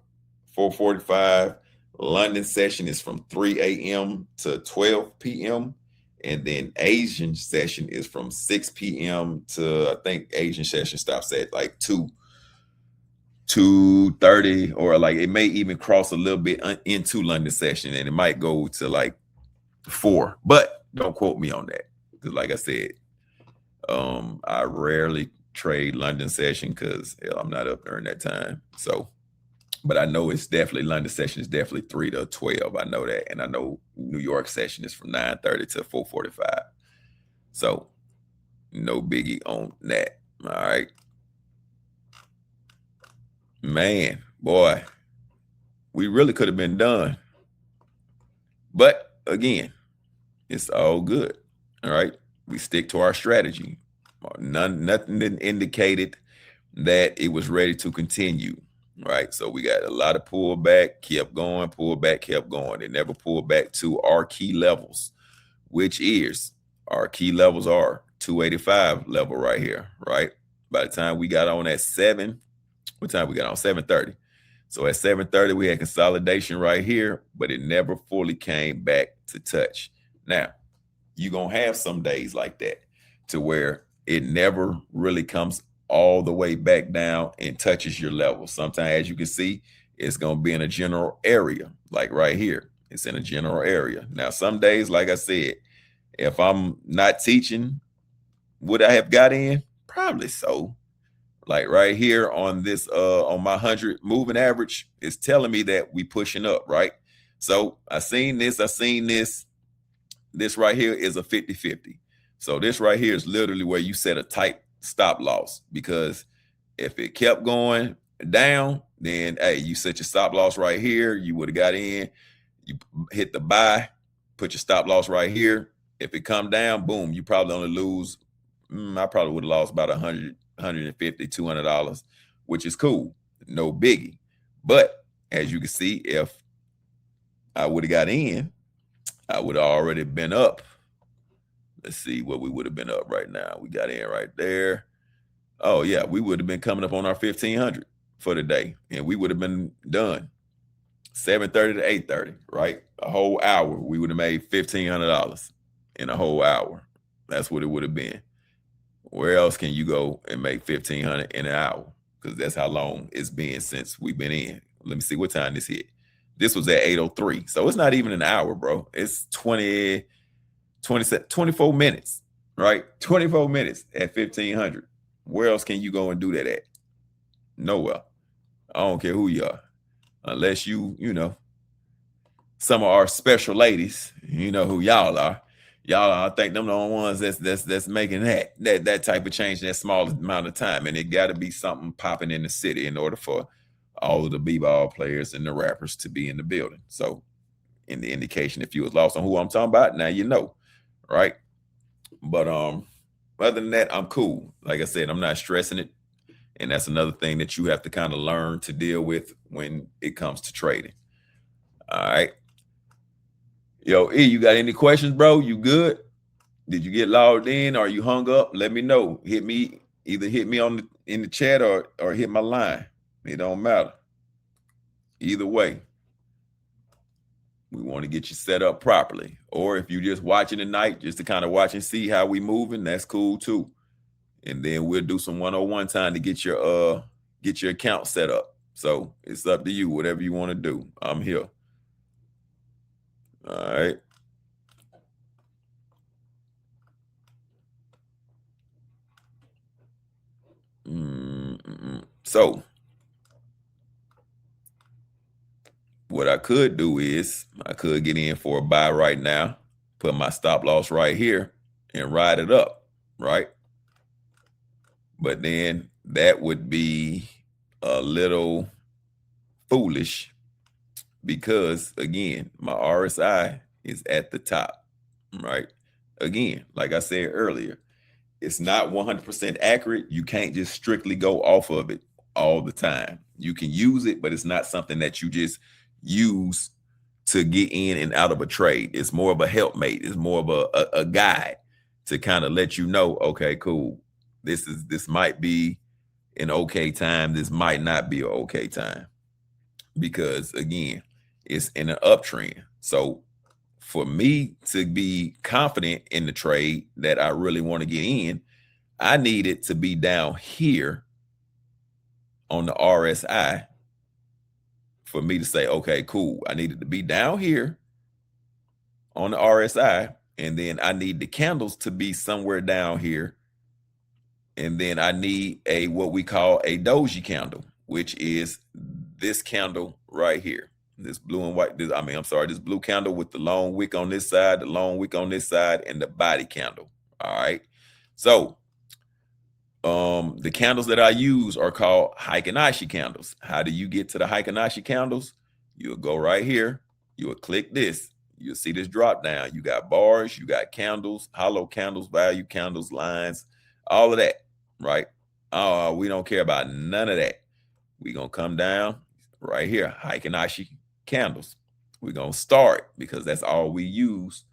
4:45. London session is from 3 a.m. to 12 p.m. And then Asian session is from 6 p.m. to, I think Asian session stops at like 2:30, or like it may even cross a little bit into London session, and it might go to like 4, but don't quote me on that, because like I said, I rarely trade London session because I'm not up during that time. So, but I know it's definitely London session is definitely 3 to 12. I know that, and I know New York session is from 9:30 to 4:45. So no biggie on that. All right. Man, boy, we really could have been done. But again, it's all good. All right. We stick to our strategy. Nothing indicated that it was ready to continue. Right. So we got a lot of pullback, kept going, pullback, kept going. It never pulled back to our key levels, which is our key levels are 285 level right here. Right. By the time we got on at 7, what time we got on? 7:30. So at 7:30, we had consolidation right here, but it never fully came back to touch. Now, you're going to have some days like that to where it never really comes all the way back down and touches your level. Sometimes, as you can see, it's going to be in a general area, like right here. It's in a general area. Now, some days, like I said, if I'm not teaching, would I have got in? Probably so. Like right here on this, on my 100 moving average, is telling me that we pushing up, right? So I seen this. This right here is a 50-50. So this right here is literally where you set a tight stop loss, because If it kept going down, then hey, you set your stop loss right here. You would have got in. You hit the buy, put your stop loss right here. If it come down, boom, you probably only lose. I probably would have lost about $100, $150, $200, which is cool. No biggie. But as you can see, if I would have got in, I would have already been up. Let's see what we would have been up right now. We got in right there. Oh yeah, we would have been coming up on our 1500 for the day, and we would have been done 7:30 to 8:30, right? A whole hour. We would have made $1,500 in a whole hour. That's what it would have been. Where else can you go and make $1,500 in an hour? Because that's how long it's been since we've been in. Let me see what time this hit. This was at 8:03. So it's not even an hour, bro. It's 24 minutes, right? 24 minutes at 1,500. Where else can you go and do that at? Nowhere. I don't care who you are. Unless you know, some of our special ladies, you know who y'all are. Y'all are, I think them the only ones that's making that type of change in that small amount of time. And it got to be something popping in the city in order for all of the b-ball players and the rappers to be in the building. So in the indication, if you was lost on who I'm talking about, now you know, right? But other than that, I'm cool. Like I said, I'm not stressing it. And that's another thing that you have to kind of learn to deal with when it comes to trading. All right. Yo, E, you got any questions, bro? You good? Did you get logged in or you hung up? Let me know. Either hit me in the chat or hit my line. It don't matter. Either way, we want to get you set up properly. Or if you're just watching tonight, just to kind of watch and see how we moving, that's cool too. And then we'll do some 101 time to get your account set up. So it's up to you, whatever you want to do. I'm here. All right. So what I could do is I could get in for a buy right now, put my stop loss right here and ride it up, right? But then that would be a little foolish because, again, my RSI is at the top, right? Again, like I said earlier, it's not 100% accurate. You can't just strictly go off of it all the time. You can use it, but it's not something that you just use to get in and out of a trade. It's more of a helpmate. It's more of a guide to kind of let you know, okay, cool. This might be an okay time. This might not be an okay time because, again, it's in an uptrend. So for me to be confident in the trade that I really want to get in, I need it to be down here on the RSI for me to say, okay, cool. I need it to be down here on the RSI. And then I need the candles to be somewhere down here. And then I need what we call a doji candle, which is this candle right here. This blue and white, this blue candle with the long wick on this side, the long wick on this side, and the body candle. All right. So the candles that I use are called Heikin Ashi candles. How do you get to the Heikin Ashi candles? You'll go right here. You'll click this. You'll see this drop down. You got bars, you got candles, hollow candles, value candles, lines, all of that, right? We don't care about none of that. We're going to come down right here, Heikin Ashi candles. We're going to start because that's all we use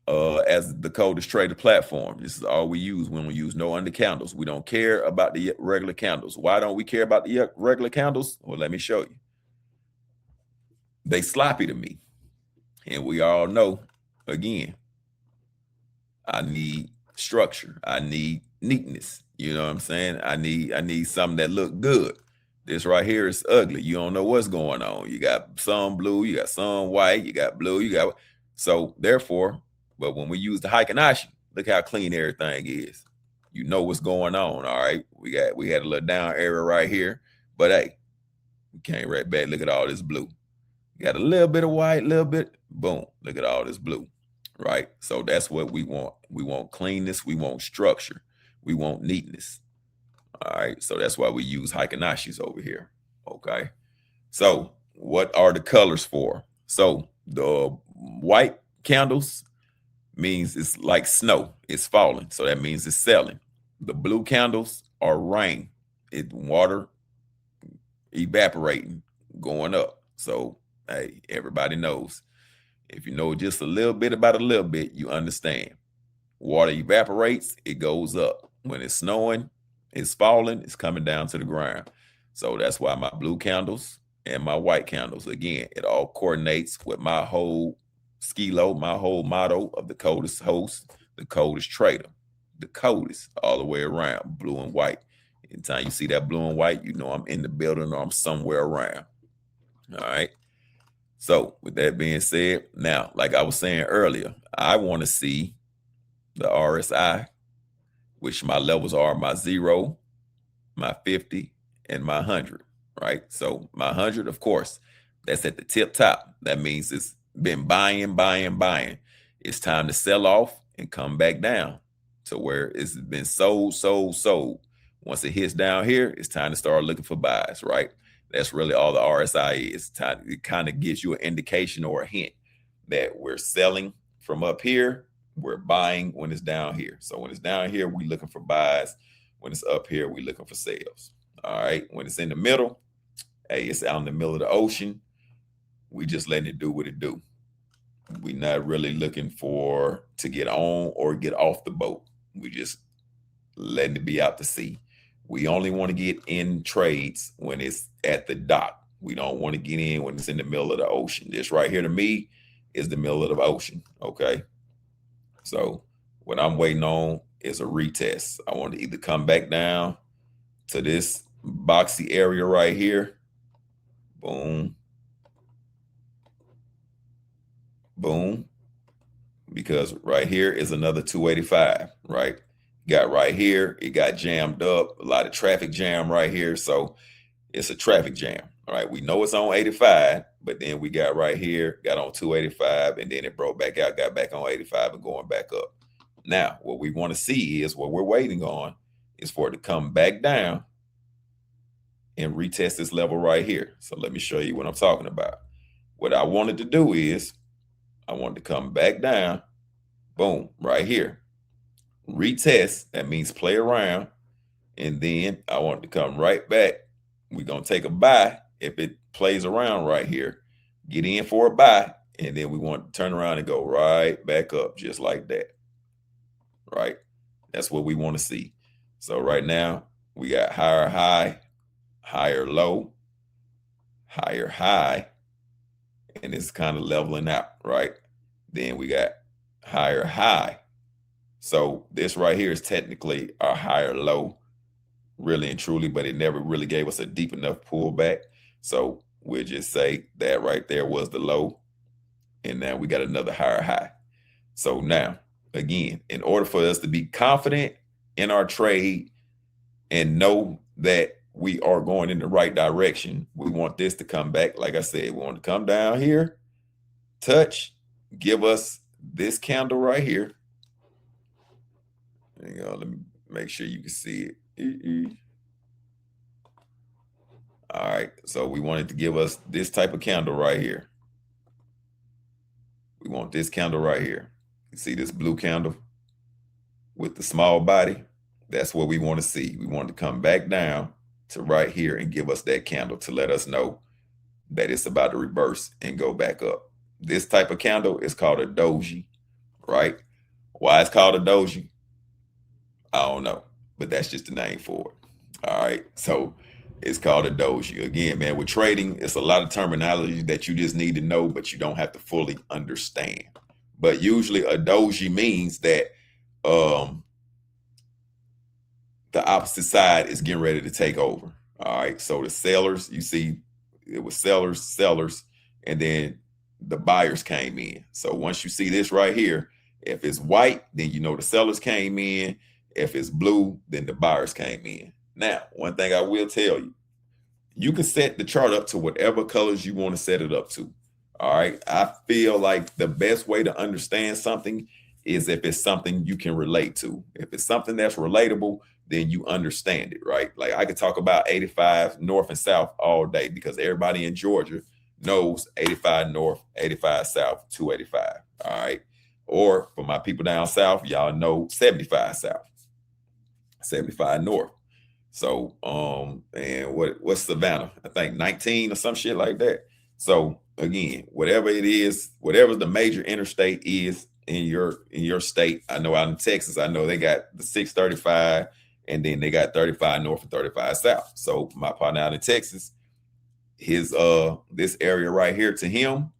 as the coldest trader platform. This is all we use when we use no under candles. We don't care about the regular candles. Why don't we care about the regular candles? Well, let me show you. They sloppy to me. And we all know, again, I need structure. I need neatness. You know what I'm saying? I need something that look good. This right here is ugly. You don't know what's going on. You got some blue, you got some white, you got blue, so therefore, but when we use the Heikin Ashi, look how clean everything is. You know what's going on. All right. We had a little down area right here, but hey, we came right back. Look at all this blue. You got a little bit of white, little bit, boom. Look at all this blue. Right. So that's what we want. We want cleanness. We want structure. We want neatness. All right, so that's why we use Heikinashis over here. Okay, so what are the colors for? So the white candles means it's like snow, it's falling, so that means it's selling. The blue candles are rain, it water evaporating, going up. So hey, everybody knows. If you know just a little bit about a little bit, you understand. Water evaporates, it goes up. When it's snowing, it's falling, it's coming down to the ground. So that's why my blue candles and my white candles, again, it all coordinates with my whole skilo, my whole motto of the coldest host, the coldest trader, the coldest all the way around, blue and white. Anytime you see that blue and white, you know I'm in the building or I'm somewhere around. All right. So with that being said, now, like I was saying earlier, I want to see the RSI, which my levels are my 0, my 50, and my 100, right? So my 100, of course, that's at the tip top. That means it's been buying, buying, buying. It's time to sell off and come back down to where it's been sold, sold, sold. Once it hits down here, it's time to start looking for buys, right? That's really all the RSI is. It kind of gives you an indication or a hint that we're selling from up here, we're buying when it's down here. So when it's down here, we're looking for buys. When it's up here, we're looking for sales. All right. When it's in the middle, hey, it's out in the middle of the ocean. We just letting it do what it do. We're not really looking for to get on or get off the boat. We just letting it be out to sea. We only want to get in trades when it's at the dock. We don't want to get in when it's in the middle of the ocean. This right here to me is the middle of the ocean. Okay. So what I'm waiting on is a retest. I want to either come back down to this boxy area right here. Boom. Boom. Because right here is another 285, right? Got right here, it got jammed up, a lot of traffic jam right here. So it's a traffic jam. All right. We know it's on 85, but then we got right here, got on 285, and then it broke back out, got back on 85 and going back up. Now, what we want to see is what we're waiting on is for it to come back down and retest this level right here. So let me show you what I'm talking about. What I wanted to do is I wanted to come back down, boom, right here. Retest, that means play around. And then I want to come right back. We're going to take a buy if it plays around right here. Get in for a buy. And then we want to turn around and go right back up just like that. Right? That's what we want to see. So right now we got higher high, higher low, higher high, and it's kind of leveling out, right? Then we got higher high. So this right here is technically our higher low, really and truly, but it never really gave us a deep enough pullback. So we'll just say that right there was the low. And now we got another higher high. So now, again, in order for us to be confident in our trade and know that we are going in the right direction, we want this to come back. Like I said, we want to come down here, touch, give us this candle right here. Hang on, let me make sure you can see it. All right, so we wanted to give us this type of candle right here. We want this candle right here. You see this blue candle with the small body? That's what we want to see. We want to come back down to right here and give us that candle to let us know that it's about to reverse and go back up. This type of candle is called a doji, right? Why it's called a doji? I don't know, but that's just the name for it. All right. So it's called a doji. Again, man, with trading, it's a lot of terminology that you just need to know, but you don't have to fully understand. But usually a doji means that the opposite side is getting ready to take over. All right. So the sellers, you see, it was sellers, and then the buyers came in. So once you see this right here, if it's white, then you know the sellers came in. If it's blue, then the buyers came in. Now, one thing I will tell you, you can set the chart up to whatever colors you want to set it up to. All right. I feel like the best way to understand something is if it's something you can relate to. If it's something that's relatable, then you understand it, right? Like I could talk about 85 north and south all day because everybody in Georgia knows 85 north, 85 south, 285. All right. Or for my people down south, y'all know 75 south, 75 north. So and what's Savannah? I think 19 or some shit like that. So again, whatever it is, whatever the major interstate is in your state. I know out in Texas, I know they got the 635 and then they got 35 north and 35 south. So my partner out in Texas, his this area right here to him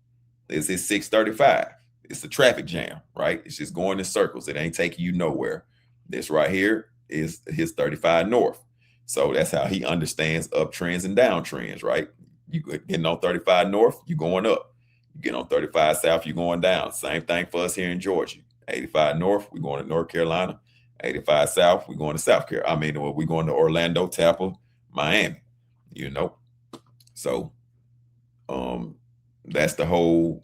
is his 635. It's a traffic jam, right? It's just going in circles. It ain't taking you nowhere. This right here is his 35 north. So that's how he understands uptrends and downtrends, right? You getting on 35 north, you going up. You get on 35 south, you're going down. Same thing for us here in Georgia. 85 north, we're going to North Carolina. 85 south, we're going to South Carolina. I mean, we're going to Orlando, Tampa, Miami, you know. So that's the whole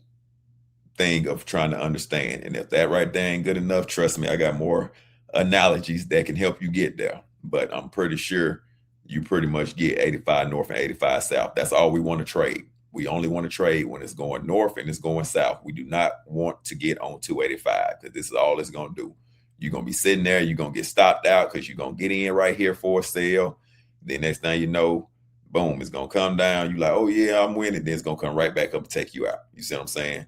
thing of trying to understand. And if that right there ain't good enough, trust me, I got more analogies that can help you get there. But I'm pretty sure you pretty much get 85 north and 85 south. That's all we want to trade. We only want to trade when it's going north and it's going south. We do not want to get on 285 because this is all it's going to do. You're going to be sitting there. You're going to get stopped out because you're going to get in right here for a sale. Then next thing you know, boom, it's going to come down. You're like, oh, yeah, I'm winning. Then it's going to come right back up and take you out. You see what I'm saying?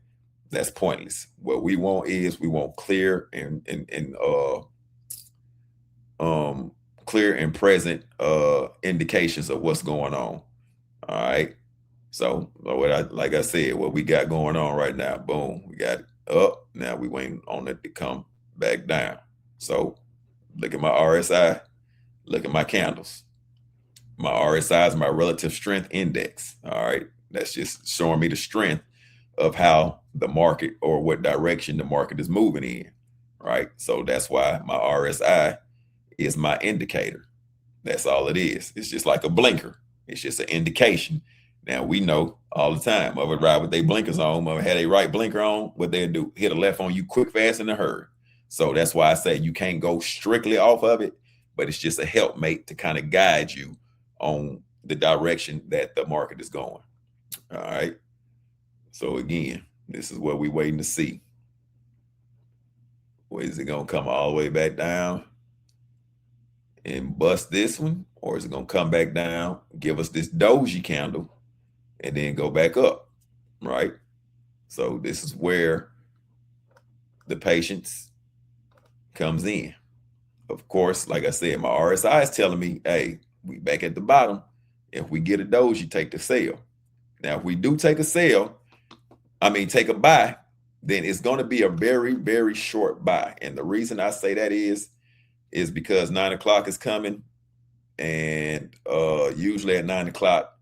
That's pointless. What we want is we want clear and clear and present indications of what's going on. All right. So like I said, what we got going on right now, boom, we got it up. Now we waiting on it to come back down. So look at my RSI, look at my candles. My RSI is my relative strength index. All right. That's just showing me the strength of how the market or what direction the market is moving in. Right. So that's why my RSI is my indicator. That's all it is. It's just like a blinker. It's just an indication. Now we know all the time. I would ride with their blinkers on. I had a right blinker on. What they do, hit a left on you quick, fast, in a hurry. So that's why I say you can't go strictly off of it, but it's just a helpmate to kind of guide you on the direction that the market is going. All right. So again, this is what we're waiting to see. Where is it going to come all the way back down and bust this one? Or is it going to come back down, give us this doji candle, and then go back up, right? So this is where the patience comes in. Of course, like I said, my RSI is telling me, hey, we back at the bottom. If we get a doji, take the sell. Now, if we do take a sell, take a buy, then it's going to be a very, very short buy. And the reason I say that is because 9 o'clock is coming. And usually at 9 o'clock,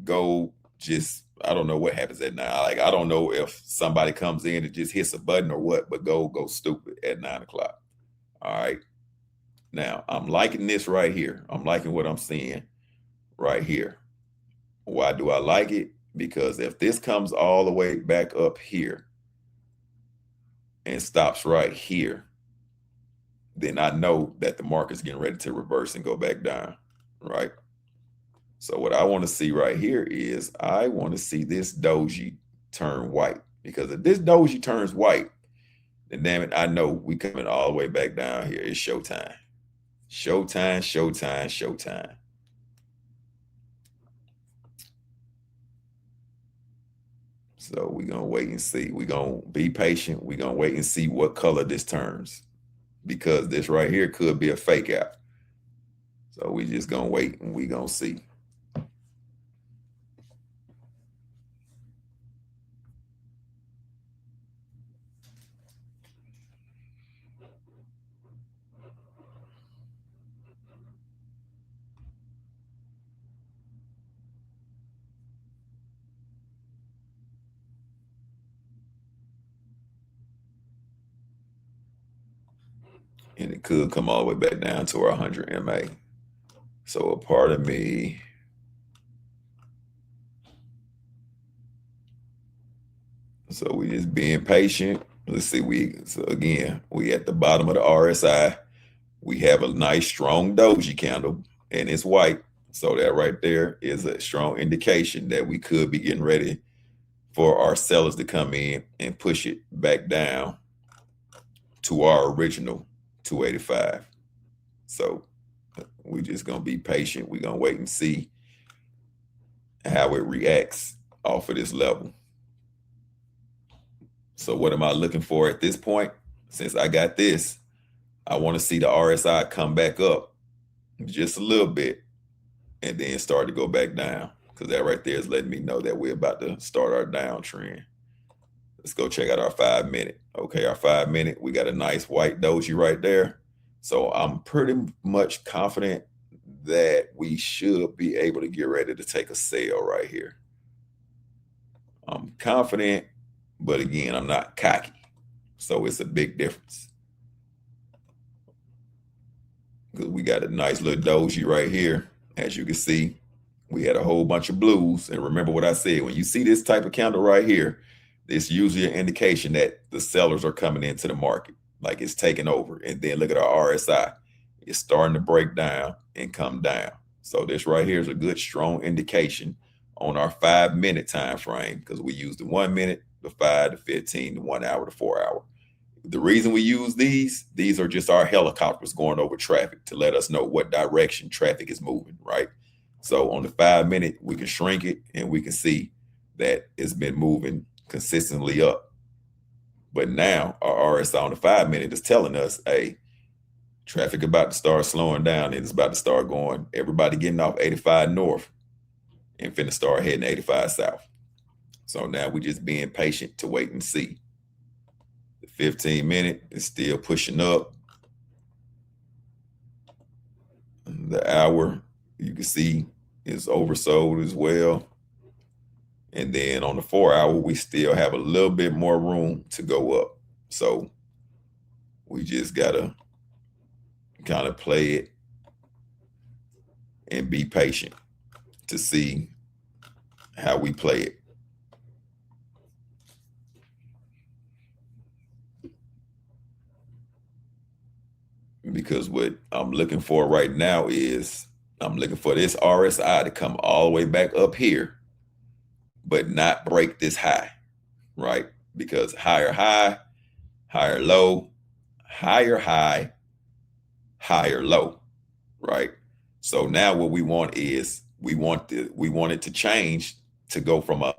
I don't know what happens at 9. Like, I don't know if somebody comes in and just hits a button or what, but go stupid at 9 o'clock. All right. Now, I'm liking this right here. I'm liking what I'm seeing right here. Why do I like it? Because if this comes all the way back up here and stops right here, then I know that the market's getting ready to reverse and go back down, right? So what I want to see right here is I want to see this doji turn white, because if this doji turns white, then damn it, I know we coming all the way back down here. It's showtime. Showtime, showtime, showtime. So we're going to wait and see. We're going to be patient. We're going to wait and see what color this turns, because this right here could be a fake out. So we just going to wait and we're going to see. And it could come all the way back down to our 100 MA. So a part of me, so we just being patient. Let's see, so again, we at the bottom of the RSI. we have a nice strong doji candle and it's white. So that right there is a strong indication that we could be getting ready for our sellers to come in and push it back down to our original 285. So we're just going to be patient. We're going to wait and see how it reacts off of this level. So what am I looking for at this point? Since I got this, I want to see the RSI come back up just a little bit and then start to go back down, because that right there is letting me know that we're about to start our downtrend. Let's go check out our 5 minute. Okay, our 5 minute, we got a nice white doji right there. So I'm pretty much confident that we should be able to get ready to take a sale right here. I'm confident, but again, I'm not cocky. So it's a big difference. Because we got a nice little doji right here. As you can see, we had a whole bunch of blues. And remember what I said, when you see this type of candle right here, it's usually an indication that the sellers are coming into the market, like it's taking over. And then look at our RSI. It's starting to break down and come down. So this right here is a good, strong indication on our 5 minute time frame, because we use the 1 minute, the 5, the 15, the 1 hour, the 4 hour. The reason we use these are just our helicopters going over traffic to let us know what direction traffic is moving, right? So on the 5 minute, we can shrink it and we can see that it's been moving consistently up. But now our RSI on the 5 minute is telling us, hey, traffic about to start slowing down and it's about to start going, everybody getting off 85 north and finna start heading 85 south. So now we're just being patient to wait and see. The 15 minute is still pushing up. The hour, you can see, is oversold as well. And then on the 4 hour, we still have a little bit more room to go up. So we just gotta kind of play it and be patient to see how we play it. Because what I'm looking for right now is I'm looking for this RSI to come all the way back up here, but not break this high, right? Because higher high, higher low, higher high, higher low, right? So now what we want is we want it to change to go from a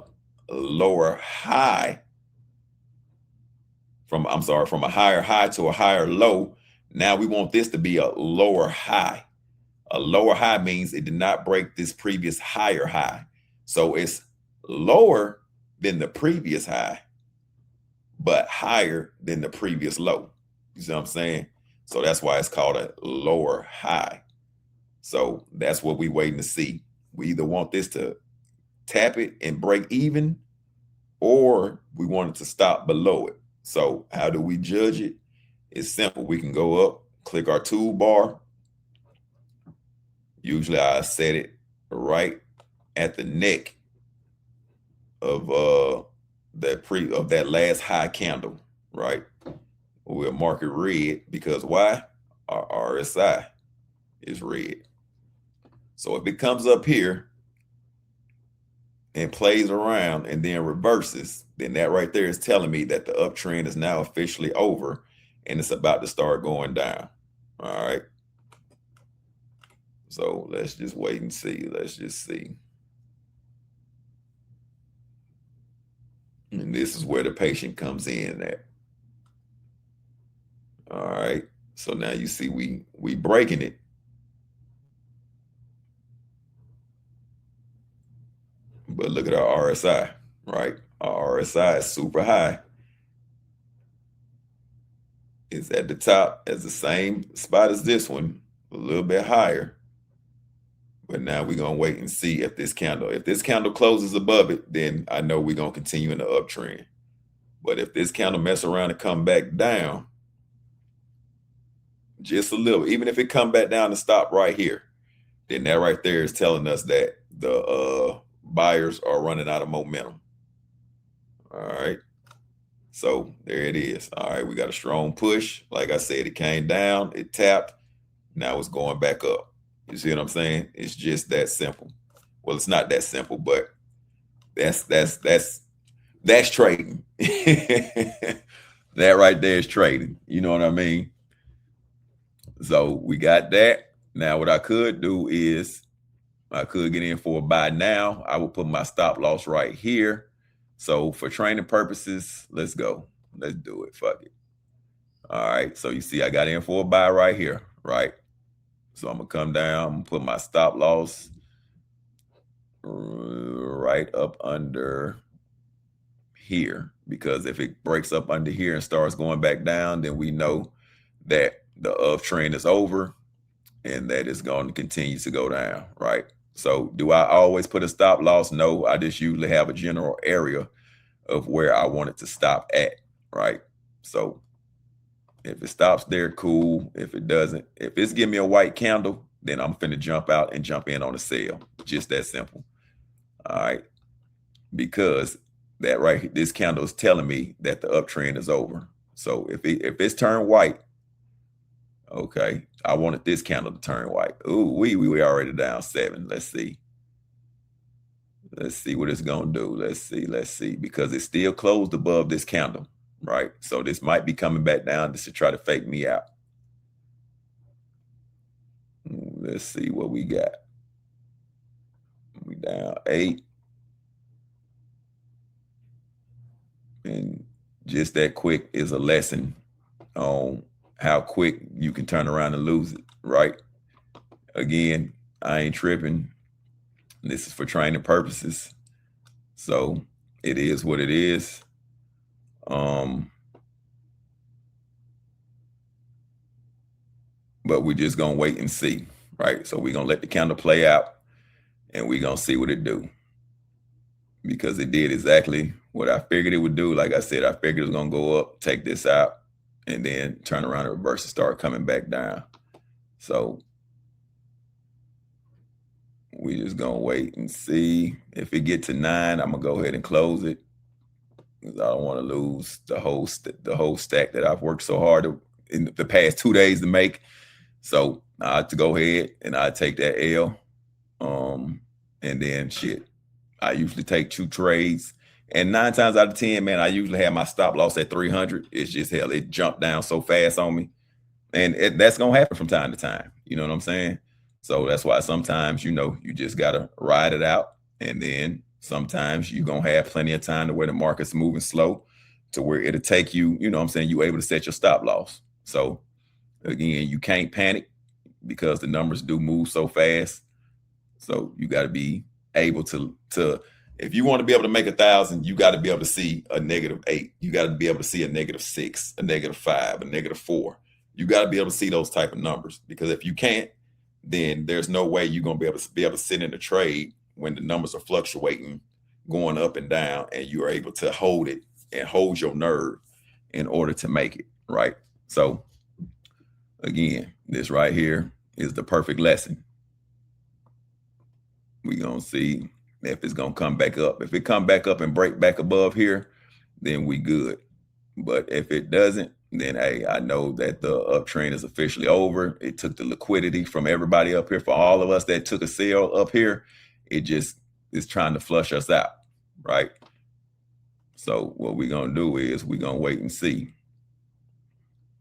lower high, from a higher high to a higher low. Now we want this to be a lower high. A lower high means it did not break this previous higher high. So it's lower than the previous high, but higher than the previous low. You see what I'm saying? So that's why it's called a lower high. So that's what we're waiting to see. We either want this to tap it and break even, or we want it to stop below it. So how do we judge it? It's simple. We can go up, click our toolbar. Usually I set it right at the neck of that last high candle, right? We'll mark it red because why? Our RSI is red. So if it comes up here and plays around and then reverses, then that right there is telling me that the uptrend is now officially over and it's about to start going down. All right. So let's just wait and see. Let's just see. And this is where the patient comes in at. All right. So now you see we breaking it. But look at our RSI, right? Our RSI is super high. It's at the top as the same spot as this one, a little bit higher. But now we're going to wait and see if this candle closes above it, then I know we're going to continue in the uptrend. But if this candle mess around and come back down just a little, even if it come back down and stop right here, then that right there is telling us that the buyers are running out of momentum. All right. So there it is. All right. We got a strong push. Like I said, it came down, it tapped, Now it's going back up. You see what I'm saying? It's just that simple. Well, it's not that simple, but that's trading. That right there is trading. You know what I mean? So we got that. Now what I could do is I could get in for a buy now. I will put my stop loss right here. So for training purposes, let's go. Let's do it. Fuck it. All right. So you see I got in for a buy right here, right? So I'm gonna come down, I'm gonna put my stop loss right up under here, because if it breaks up under here and starts going back down, then we know that the uptrend is over and that it's going to continue to go down, right? So do I always put a stop loss? No, I just usually have a general area of where I want it to stop at, right? So if it stops there, cool. If it doesn't, if it's giving me a white candle, then I'm finna jump out and jump in on a sale. Just that simple. All right. Because that right, this candle is telling me that the uptrend is over. So if it's turned white, okay, I wanted this candle to turn white. Ooh, we already down 7. Let's see. Let's see what it's gonna do. Let's see, because it's still closed above this candle, right? So this might be coming back down just to try to fake me out. Let's see what we got. We down 8. And just that quick is a lesson on how quick you can turn around and lose it, right? Again, I ain't tripping. This is for training purposes. So it is what it is. But we're just gonna wait and see, right? So we're gonna let the candle play out and we're gonna see what it do. Because it did exactly what I figured it would do. Like I said, I figured it was gonna go up, take this out, and then turn around and reverse and start coming back down. So we just gonna wait and see. If it get to 9, I'm gonna go ahead and close it, because I don't want to lose the whole stack that I've worked so hard in the past 2 days to make. So I have to go ahead and I take that L. And then shit, I usually take 2 trades, and 9 times out of 10, man, I usually have my stop loss at 300. It's just hell, it jumped down so fast on me, and that's gonna happen from time to time. You know what I'm saying? So that's why sometimes, you know, you just gotta ride it out, and then sometimes you're gonna have plenty of time to where the market's moving slow, to where it'll take you. You know what I'm saying? You're able to set your stop loss. So again, you can't panic because the numbers do move so fast. So you got to be able to if you want to be able to make 1,000, you got to be able to see a -8. You got to be able to see a -6, a -5, a -4. You got to be able to see those type of numbers, because if you can't, then there's no way you're going to be able to sit in a trade when the numbers are fluctuating, going up and down, and you are able to hold it and hold your nerve in order to make it, right? So again, this right here is the perfect lesson. We're going to see if it's going to come back up. If it come back up and break back above here, then we good. But if it doesn't, then hey, I know that the uptrend is officially over. It took the liquidity from everybody up here. For all of us that took a sale up here, it just is trying to flush us out, right? So what we're going to do is we're going to wait and see.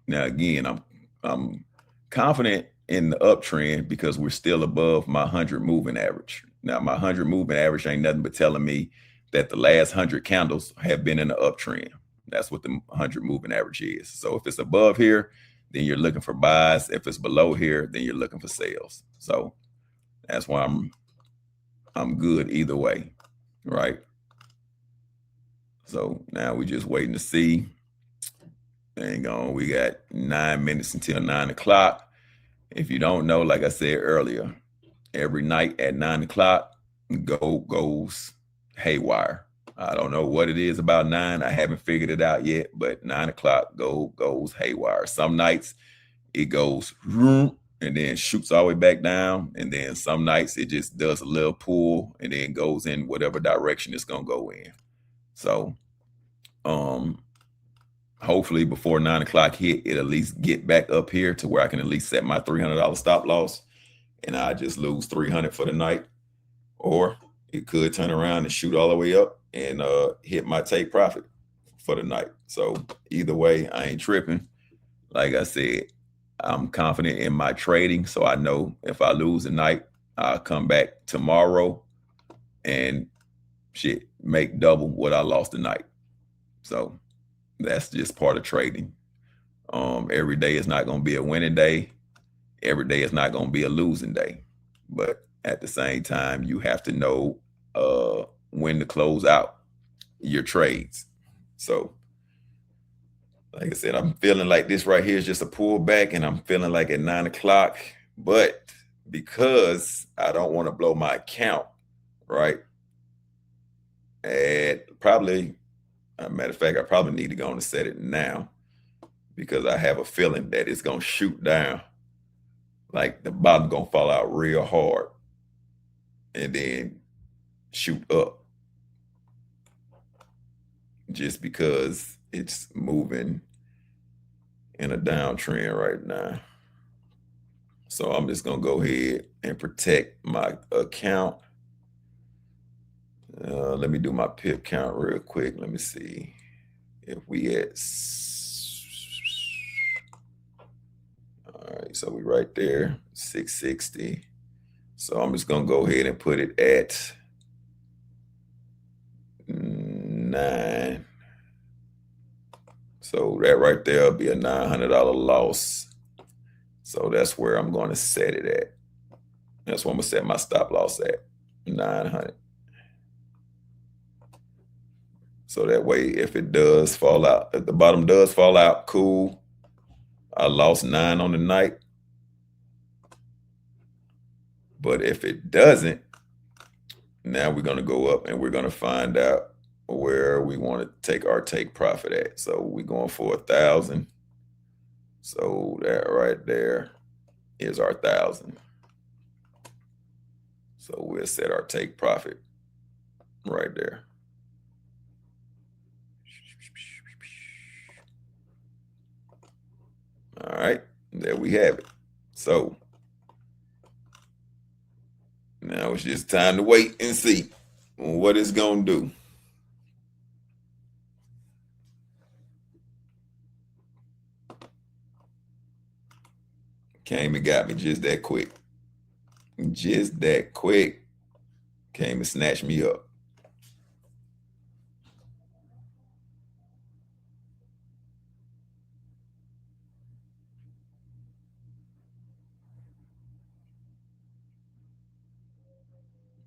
Now, again, I'm confident in the uptrend because we're still above my 100 moving average. Now, my 100 moving average ain't nothing but telling me that the last 100 candles have been in the uptrend. That's what the 100 moving average is. So if it's above here, then you're looking for buys. If it's below here, then you're looking for sales. So that's why I'm good either way, right? So now we're just waiting to see. Hang on, we got 9 minutes until 9 o'clock. If you don't know, like I said earlier, every night at 9 o'clock, gold goes haywire. I don't know what it is about 9. I haven't figured it out yet, but 9 o'clock, gold goes haywire. Some nights it goes and then shoots all the way back down. And then some nights it just does a little pull and then goes in whatever direction it's going to go in. So hopefully before 9 o'clock hit, it at least get back up here to where I can at least set my $300 stop loss, and I just lose 300 for the night. Or it could turn around and shoot all the way up and hit my take profit for the night. So either way, I ain't tripping. Like I said, I'm confident in my trading, so I know if I lose tonight, I'll come back tomorrow and shit make double what I lost tonight. So that's just part of trading. Every day is not going to be a winning day. Every day is not going to be a losing day. But at the same time, you have to know when to close out your trades. So, like I said, I'm feeling like this right here is just a pullback, and I'm feeling like at 9 o'clock. But because I don't want to blow my account, right? And probably, matter of fact, I probably need to go on and set it now, because I have a feeling that it's going to shoot down. Like the bottom going to fall out real hard and then shoot up, just because it's moving in a downtrend right now. So I'm just going to go ahead and protect my account. Let me do my pip count real quick. Let me see if we at. All right, so we right there, 660. So I'm just going to go ahead and put it at 9. So that right there will be a $900 loss. So that's where I'm going to set it at. That's where I'm going to set my stop loss at, 900. So that way, if it does fall out, if the bottom does fall out, cool. I lost 9 on the night. But if it doesn't, now we're going to go up and we're going to find out where we want to take our take profit at. So we're going for 1,000. So that right there is our 1,000. So we'll set our take profit right there. All right, there we have it. So now it's just time to wait and see what it's going to do. Came and got me just that quick. Just that quick. Came and snatched me up.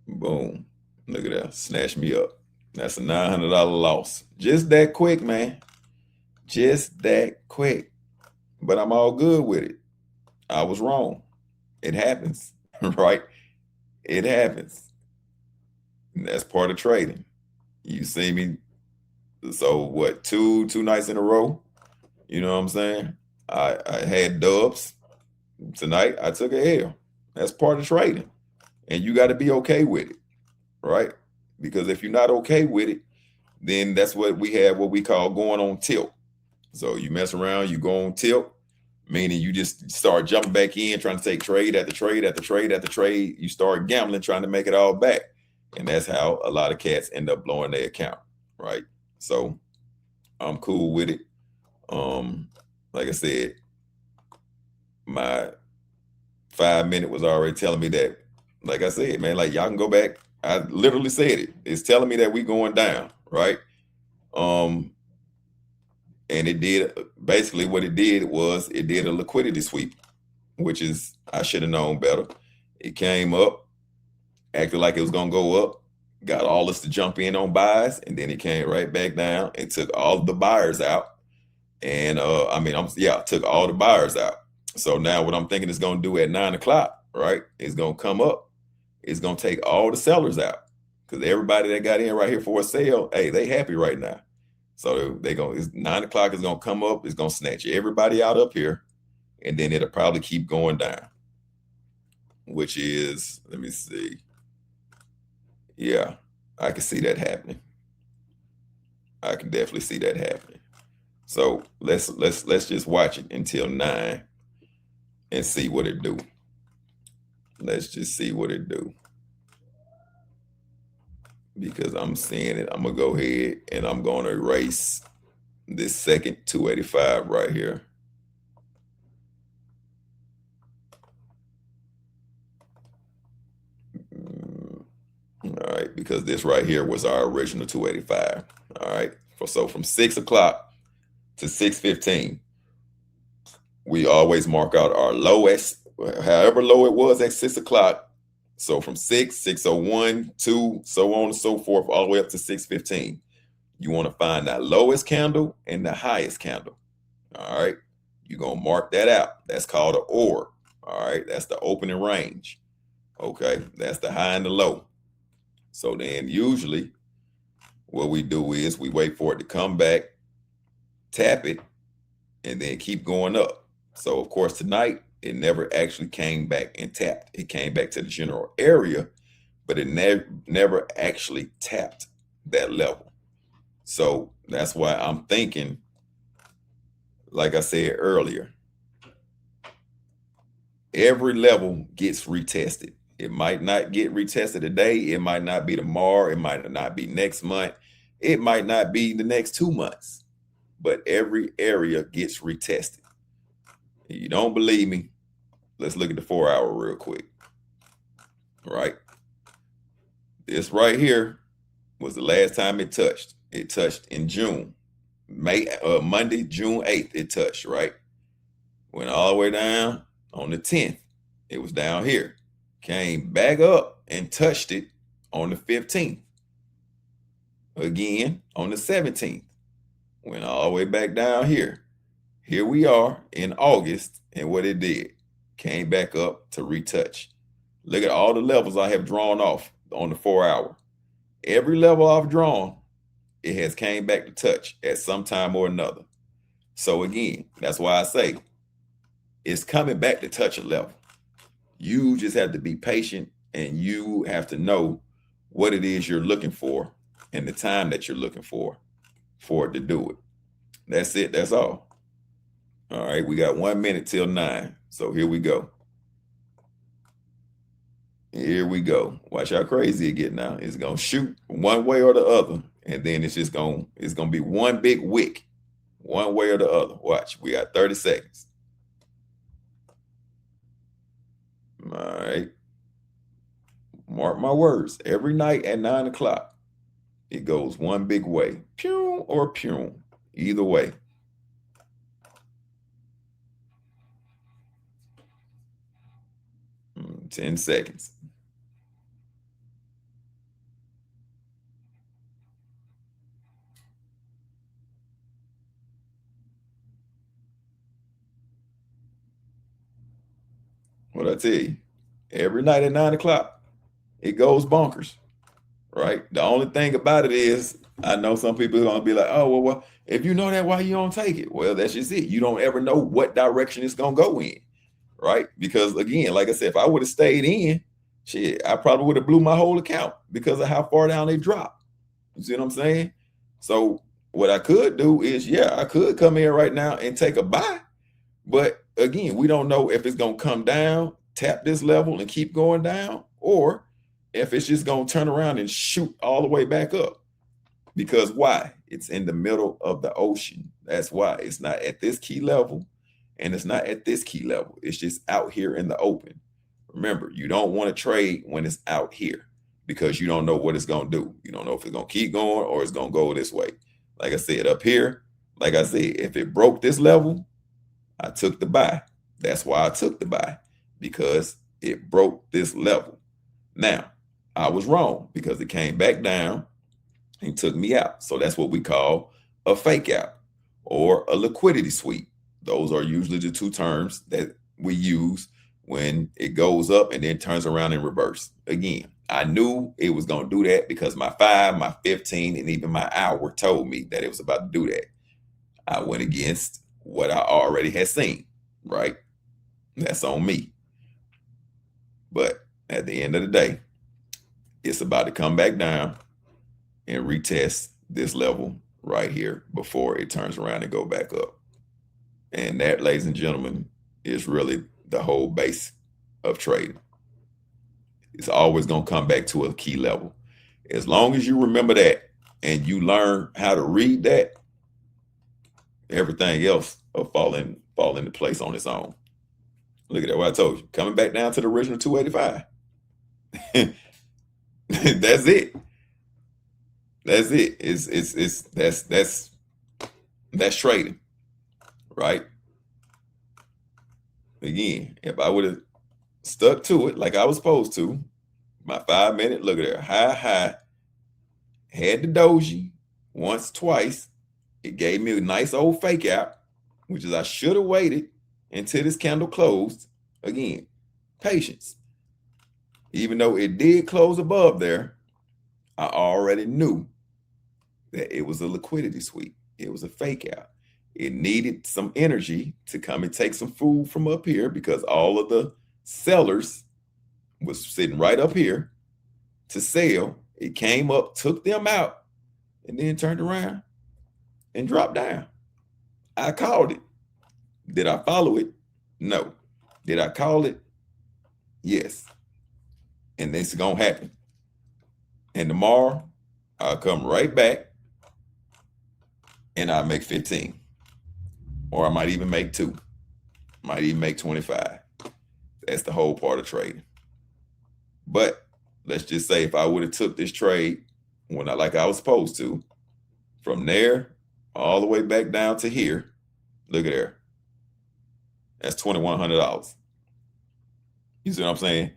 Boom. Look at that. Snatched me up. That's a $900 loss. Just that quick, man. Just that quick. But I'm all good with it. I was wrong. It happens, right? It happens. And that's part of trading. You see me. So what, two nights in a row? You know what I'm saying? I had dubs. Tonight I took a L. That's part of trading. And you got to be okay with it, right? Because if you're not okay with it, then that's what we have, what we call going on tilt. So you mess around, you go on tilt, meaning you just start jumping back in, trying to take trade after trade after trade after trade. You start gambling, trying to make it all back. And that's how a lot of cats end up blowing their account, right? So I'm cool with it. Like I said, my 5-minute was already telling me that, like I said, man, like y'all can go back. I literally said it. It's telling me that we going down, right? And it did, basically what it did was it did a liquidity sweep, which is, I should have known better. It came up, acted like it was going to go up, got all us to jump in on buys, and then it came right back down and took all the buyers out. And took all the buyers out. So now what I'm thinking it's going to do at 9 o'clock, right? It's going to come up. It's going to take all the sellers out, because everybody that got in right here for a sale, hey, they happy right now. So it's 9 o'clock is going to come up. It's going to snatch everybody out up here. And then it'll probably keep going down, which is, let me see. Yeah, I can see that happening. I can definitely see that happening. So let's just watch it until 9 and see what it do. Let's just see what it do. Because I'm seeing it, I'm gonna go ahead and I'm gonna erase this second 285 right here. All right, because this right here was our original 285. All right, so from 6 o'clock to 6:15, we always mark out our lowest, however low it was at 6 o'clock. So from 6:01, 2, so on and so forth, all the way up to 6:15. You want to find that lowest candle and the highest candle. All right, you're gonna mark that out. That's called an orb. All right, that's the opening range. Okay, that's the high and the low. So then usually what we do is we wait for it to come back, tap it, and then keep going up. So of course tonight it never actually came back and tapped. It came back to the general area, but it never actually tapped that level. So that's why I'm thinking, like I said earlier, every level gets retested. It might not get retested today. It might not be tomorrow. It might not be next month. It might not be the next 2 months, but every area gets retested. If you don't believe me, let's look at the 4-hour real quick. Right. This right here was the last time it touched. It touched in June, Monday, June 8th, it touched, right? Went all the way down on the 10th. It was down here. Came back up and touched it on the 15th. Again on the 17th. Went all the way back down here. Here we are in August, and what it did, came back up to retouch. Look at all the levels I have drawn off on the 4-hour. Every level I've drawn, it has came back to touch at some time or another. So again, that's why I say it's coming back to touch a level. You just have to be patient, and you have to know what it is you're looking for and the time that you're looking for it to do it. That's it. That's all. All right. We got 1 minute till 9. So here we go. Here we go. Watch how crazy it get now. It's going to shoot one way or the other. And then it's going to be one big wick, one way or the other. Watch. We got 30 seconds. All right. Mark my words. Every night at 9 o'clock, it goes one big way. Pew or pew. Either way. Mm, 10 seconds. What I tell you, every night at 9 o'clock, it goes bonkers, right? The only thing about it is, I know some people are going to be like, oh, well, if you know that, why you don't take it? Well, that's just it. You don't ever know what direction it's going to go in, right? Because again, like I said, if I would have stayed in, shit, I probably would have blew my whole account because of how far down they dropped. You see what I'm saying? So what I could do is, yeah, I could come in right now and take a buy. But again, we don't know if it's going to come down, tap this level and keep going down, or if it's just going to turn around and shoot all the way back up. Because why? It's in the middle of the ocean. That's why. It's not at this key level, and it's not at this key level. It's just out here in the open. Remember, you don't want to trade when it's out here because you don't know what it's going to do. You don't know if it's going to keep going or it's going to go this way. Like I said, up here, like I said, if it broke this level, I took the buy. That's why I took the buy, because it broke this level. Now, I was wrong because it came back down and took me out. So that's what we call a fake out or a liquidity sweep. Those are usually the two terms that we use when it goes up and then turns around in reverse. Again, I knew it was going to do that because my 5, my 15, and even my hour told me that it was about to do that. I went against what I already had seen, right? That's on me. But at the end of the day, it's about to come back down and retest this level right here before it turns around and go back up. And that, ladies and gentlemen, is really the whole base of trading. It's always going to come back to a key level. As long as you remember that and you learn how to read that, everything else will fall into place on its own. Look at that, what I told you. Coming back down to the original 285. That's it. That's it. That's trading, right? Again, if I would have stuck to it like I was supposed to, my 5 minute, look at there, high, had the doji once, twice. It gave me a nice old fake out, which is I should have waited until this candle closed. Again, patience. Even though it did close above there, I already knew that it was a liquidity sweep. It was a fake out. It needed some energy to come and take some food from up here because all of the sellers was sitting right up here to sell. It came up, took them out, and then turned around and dropped down. I called it. Did I follow it? No. Did I call it? Yes. And this is going to happen. And tomorrow, I'll come right back and I'll make 15. Or I might even make 2. Might even make 25. That's the whole part of trading. But let's just say if I would have took this trade when like I was supposed to, from there all the way back down to here, look at there. That's $2,100. You see what I'm saying?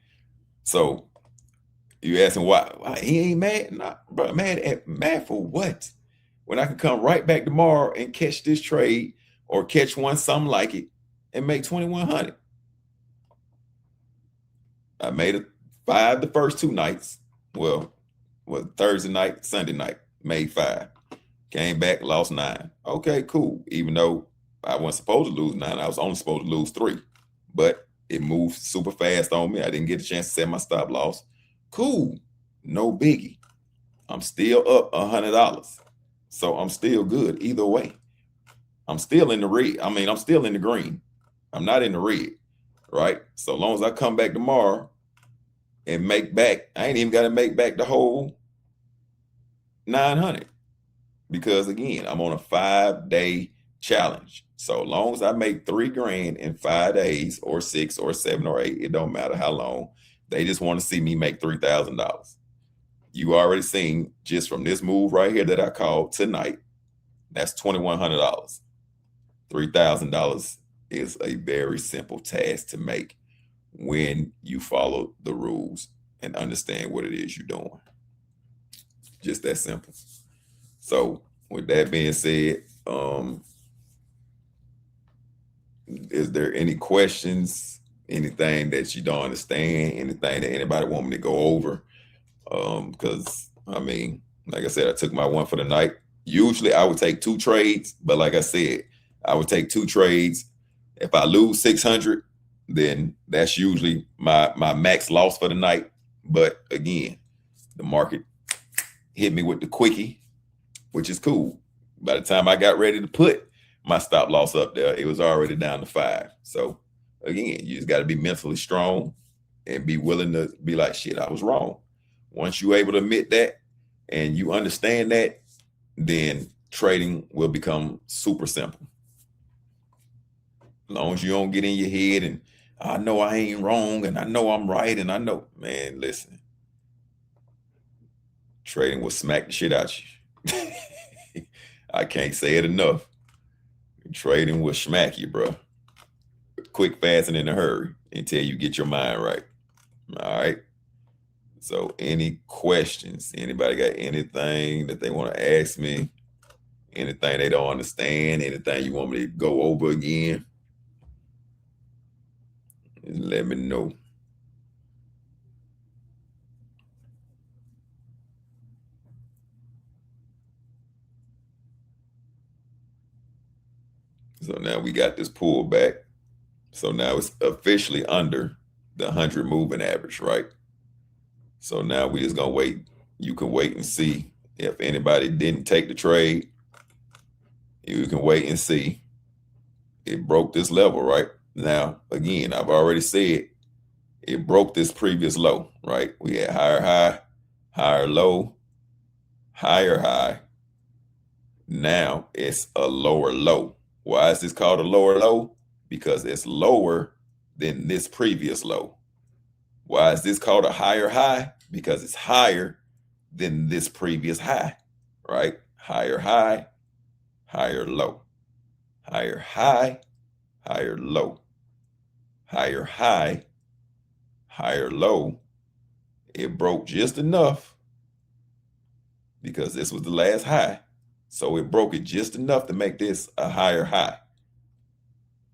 So you asking why he ain't mad? Not bro, mad for what? When I can come right back tomorrow and catch this trade or catch one something like it and make 2,100. I made it 5 the first 2 nights. Well, Thursday night, Sunday night, made 5. Came back, lost 9. Okay, cool. Even though I wasn't supposed to lose 9, I was only supposed to lose 3. But it moved super fast on me. I didn't get a chance to set my stop loss. Cool. No biggie. I'm still up $100. So I'm still good either way. I'm still in the red. I mean, I'm still in the green. I'm not in the red, right? So long as I come back tomorrow and make back, I ain't even got to make back the whole 900 because again, I'm on a 5-day challenge. So long as I make $3,000 in 5 days or 6 or 7 or 8, it don't matter how long. They just want to see me make $3,000. You already seen just from this move right here that I called tonight, that's $2,100. $3,000 is a very simple task to make when you follow the rules and understand what it is you're doing. Just that simple. So with that being said, is there any questions, anything that you don't understand, anything that anybody want me to go over? Because I mean, like I said, I took my one for the night. Usually I would take 2 trades, but like I said, I would take 2 trades. If I lose 600, then that's usually my max loss for the night. But again, the market hit me with the quickie, which is cool. By the time I got ready to put my stop loss up there, it was already down to 5. So again, you just got to be mentally strong and be willing to be like, shit, I was wrong. Once you're able to admit that and you understand that, then trading will become super simple. As long as you don't get in your head and I know I ain't wrong and I know I'm right and I know, man, listen, trading will smack the shit out you. I can't say it enough. Trading will smack you, bro. Quick, fast, and in a hurry until you get your mind right. All right. So any questions? Anybody got anything that they want to ask me? Anything they don't understand? Anything you want me to go over again? Let me know. So now we got this pullback. So now it's officially under the 100 moving average, right? So now we just gonna wait. You can wait and see if anybody didn't take the trade You can wait and see. It broke this level, right? Now, again, I've already said it broke this previous low, right? We had higher high, higher low, higher high. Now it's a lower low. Why is this called a lower low? Because it's lower than this previous low. Why is this called a higher high? Because it's higher than this previous high, right? Higher high, higher low, higher high, higher low, higher high, higher low. It broke just enough because this was the last high. So it broke it just enough to make this a higher high.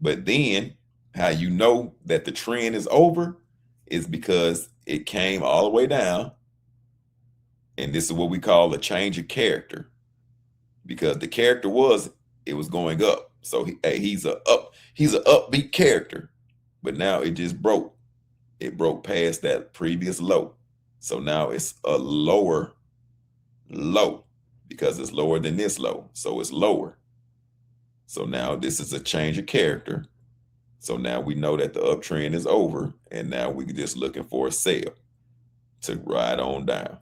But then how you know that the trend is over is because it came all the way down. And this is what we call a change of character. Because the character was, it was going up. So he's an upbeat character. But now it just broke. It broke past that previous low. So now it's a lower low because it's lower than this low. So it's lower. So now this is a change of character. So now we know that the uptrend is over. And now we're just looking for a sale to ride on down.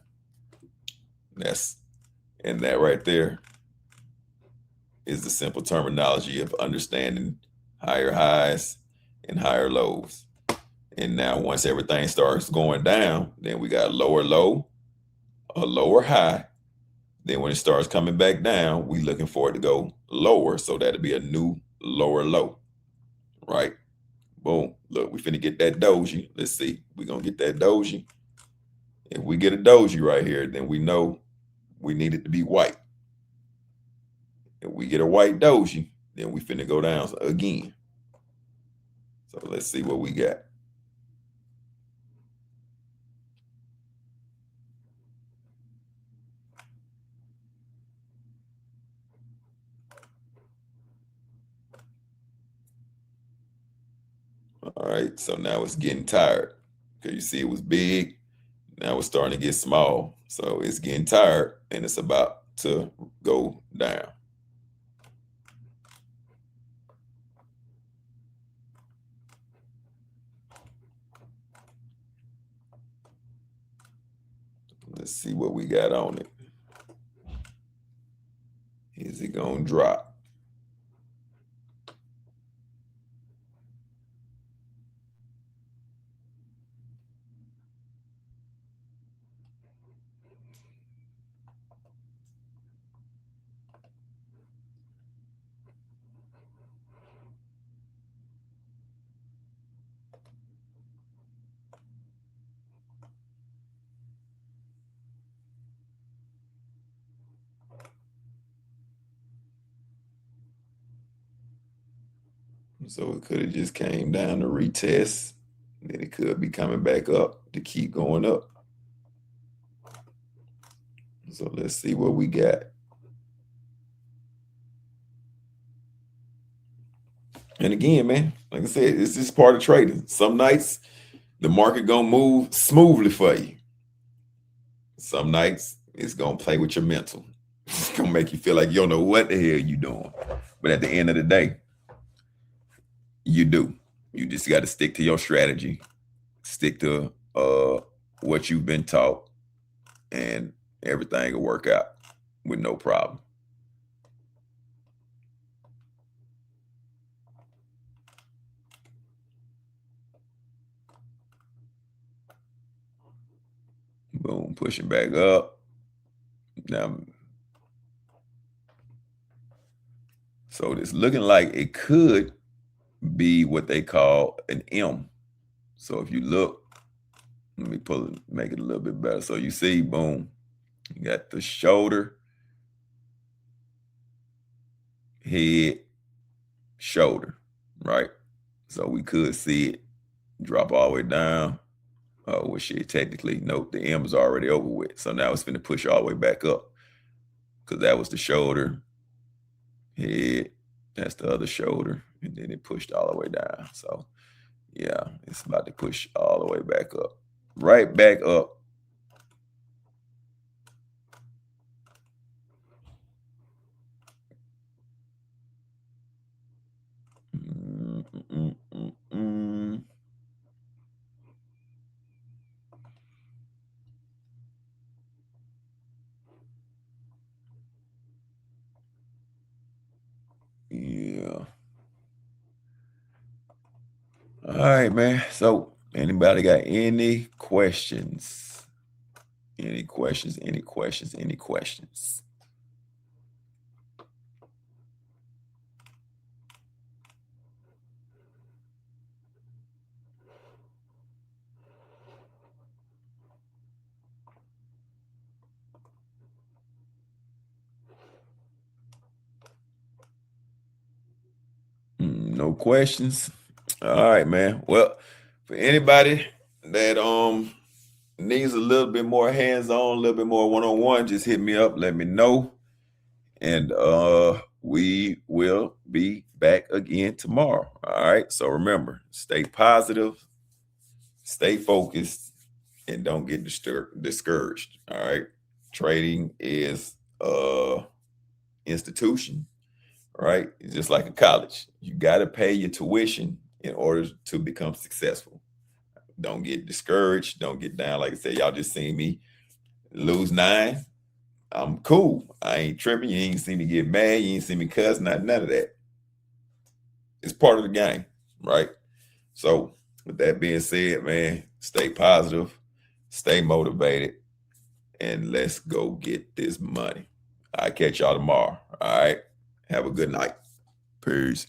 And that right there is the simple terminology of understanding higher highs and higher lows. And now once everything starts going down, then we got a lower low, a lower high. Then when it starts coming back down, we looking for it to go lower. So that'll be a new lower low, right? Boom. Look, we finna get that doji. Let's see. We're going to get that doji. If we get a doji right here, then we know we need it to be white. If we get a white doji, then we finna go down again. So let's see what we got. All right, so now it's getting tired. Okay, you see it was big. Now it's starting to get small. So it's getting tired and it's about to go down. Let's see what we got on it. Is it going to drop? So it could have just came down to retest. Then it could be coming back up to keep going up. So let's see what we got. And again, man, like I said, it's just part of trading. Some nights the market gonna move smoothly for you. Some nights it's gonna play with your mental. It's gonna make you feel like you don't know what the hell you doing. But at the end of the day, you do. You just got to stick to your strategy, stick to what you've been taught, and everything will work out with no problem. Boom, pushing back up. Now, so it's looking like it could be what they call an M. So if you look, let me make it a little bit better. So you see, boom, you got the shoulder, head, shoulder, right? So we could see it drop all the way down. Oh, well, shit, technically, nope, the M is already over with. So now it's going to push all the way back up because that was the shoulder, head, that's the other shoulder, and then it pushed all the way down. So, yeah, it's about to push all the way back up. Right back up. All right, man. So anybody got any questions? Any questions? Any questions? Any questions? No questions. All right, man. Well, for anybody that needs a little bit more hands-on, a little bit more one-on-one, just hit me up, let me know. And we will be back again tomorrow. All right. So remember, stay positive, stay focused, and don't get discouraged. All right. Trading is institution, right? It's just like a college. You got to pay your tuition in order to become successful. Don't get discouraged. Don't get down. Like I said, y'all just seen me lose 9. I'm cool. I ain't tripping. You ain't see me get mad. You ain't see me cuss. None of that. It's part of the game, right? So, with that being said, man, stay positive, stay motivated, and let's go get this money. I'll catch y'all tomorrow. All right. Have a good night. Peace.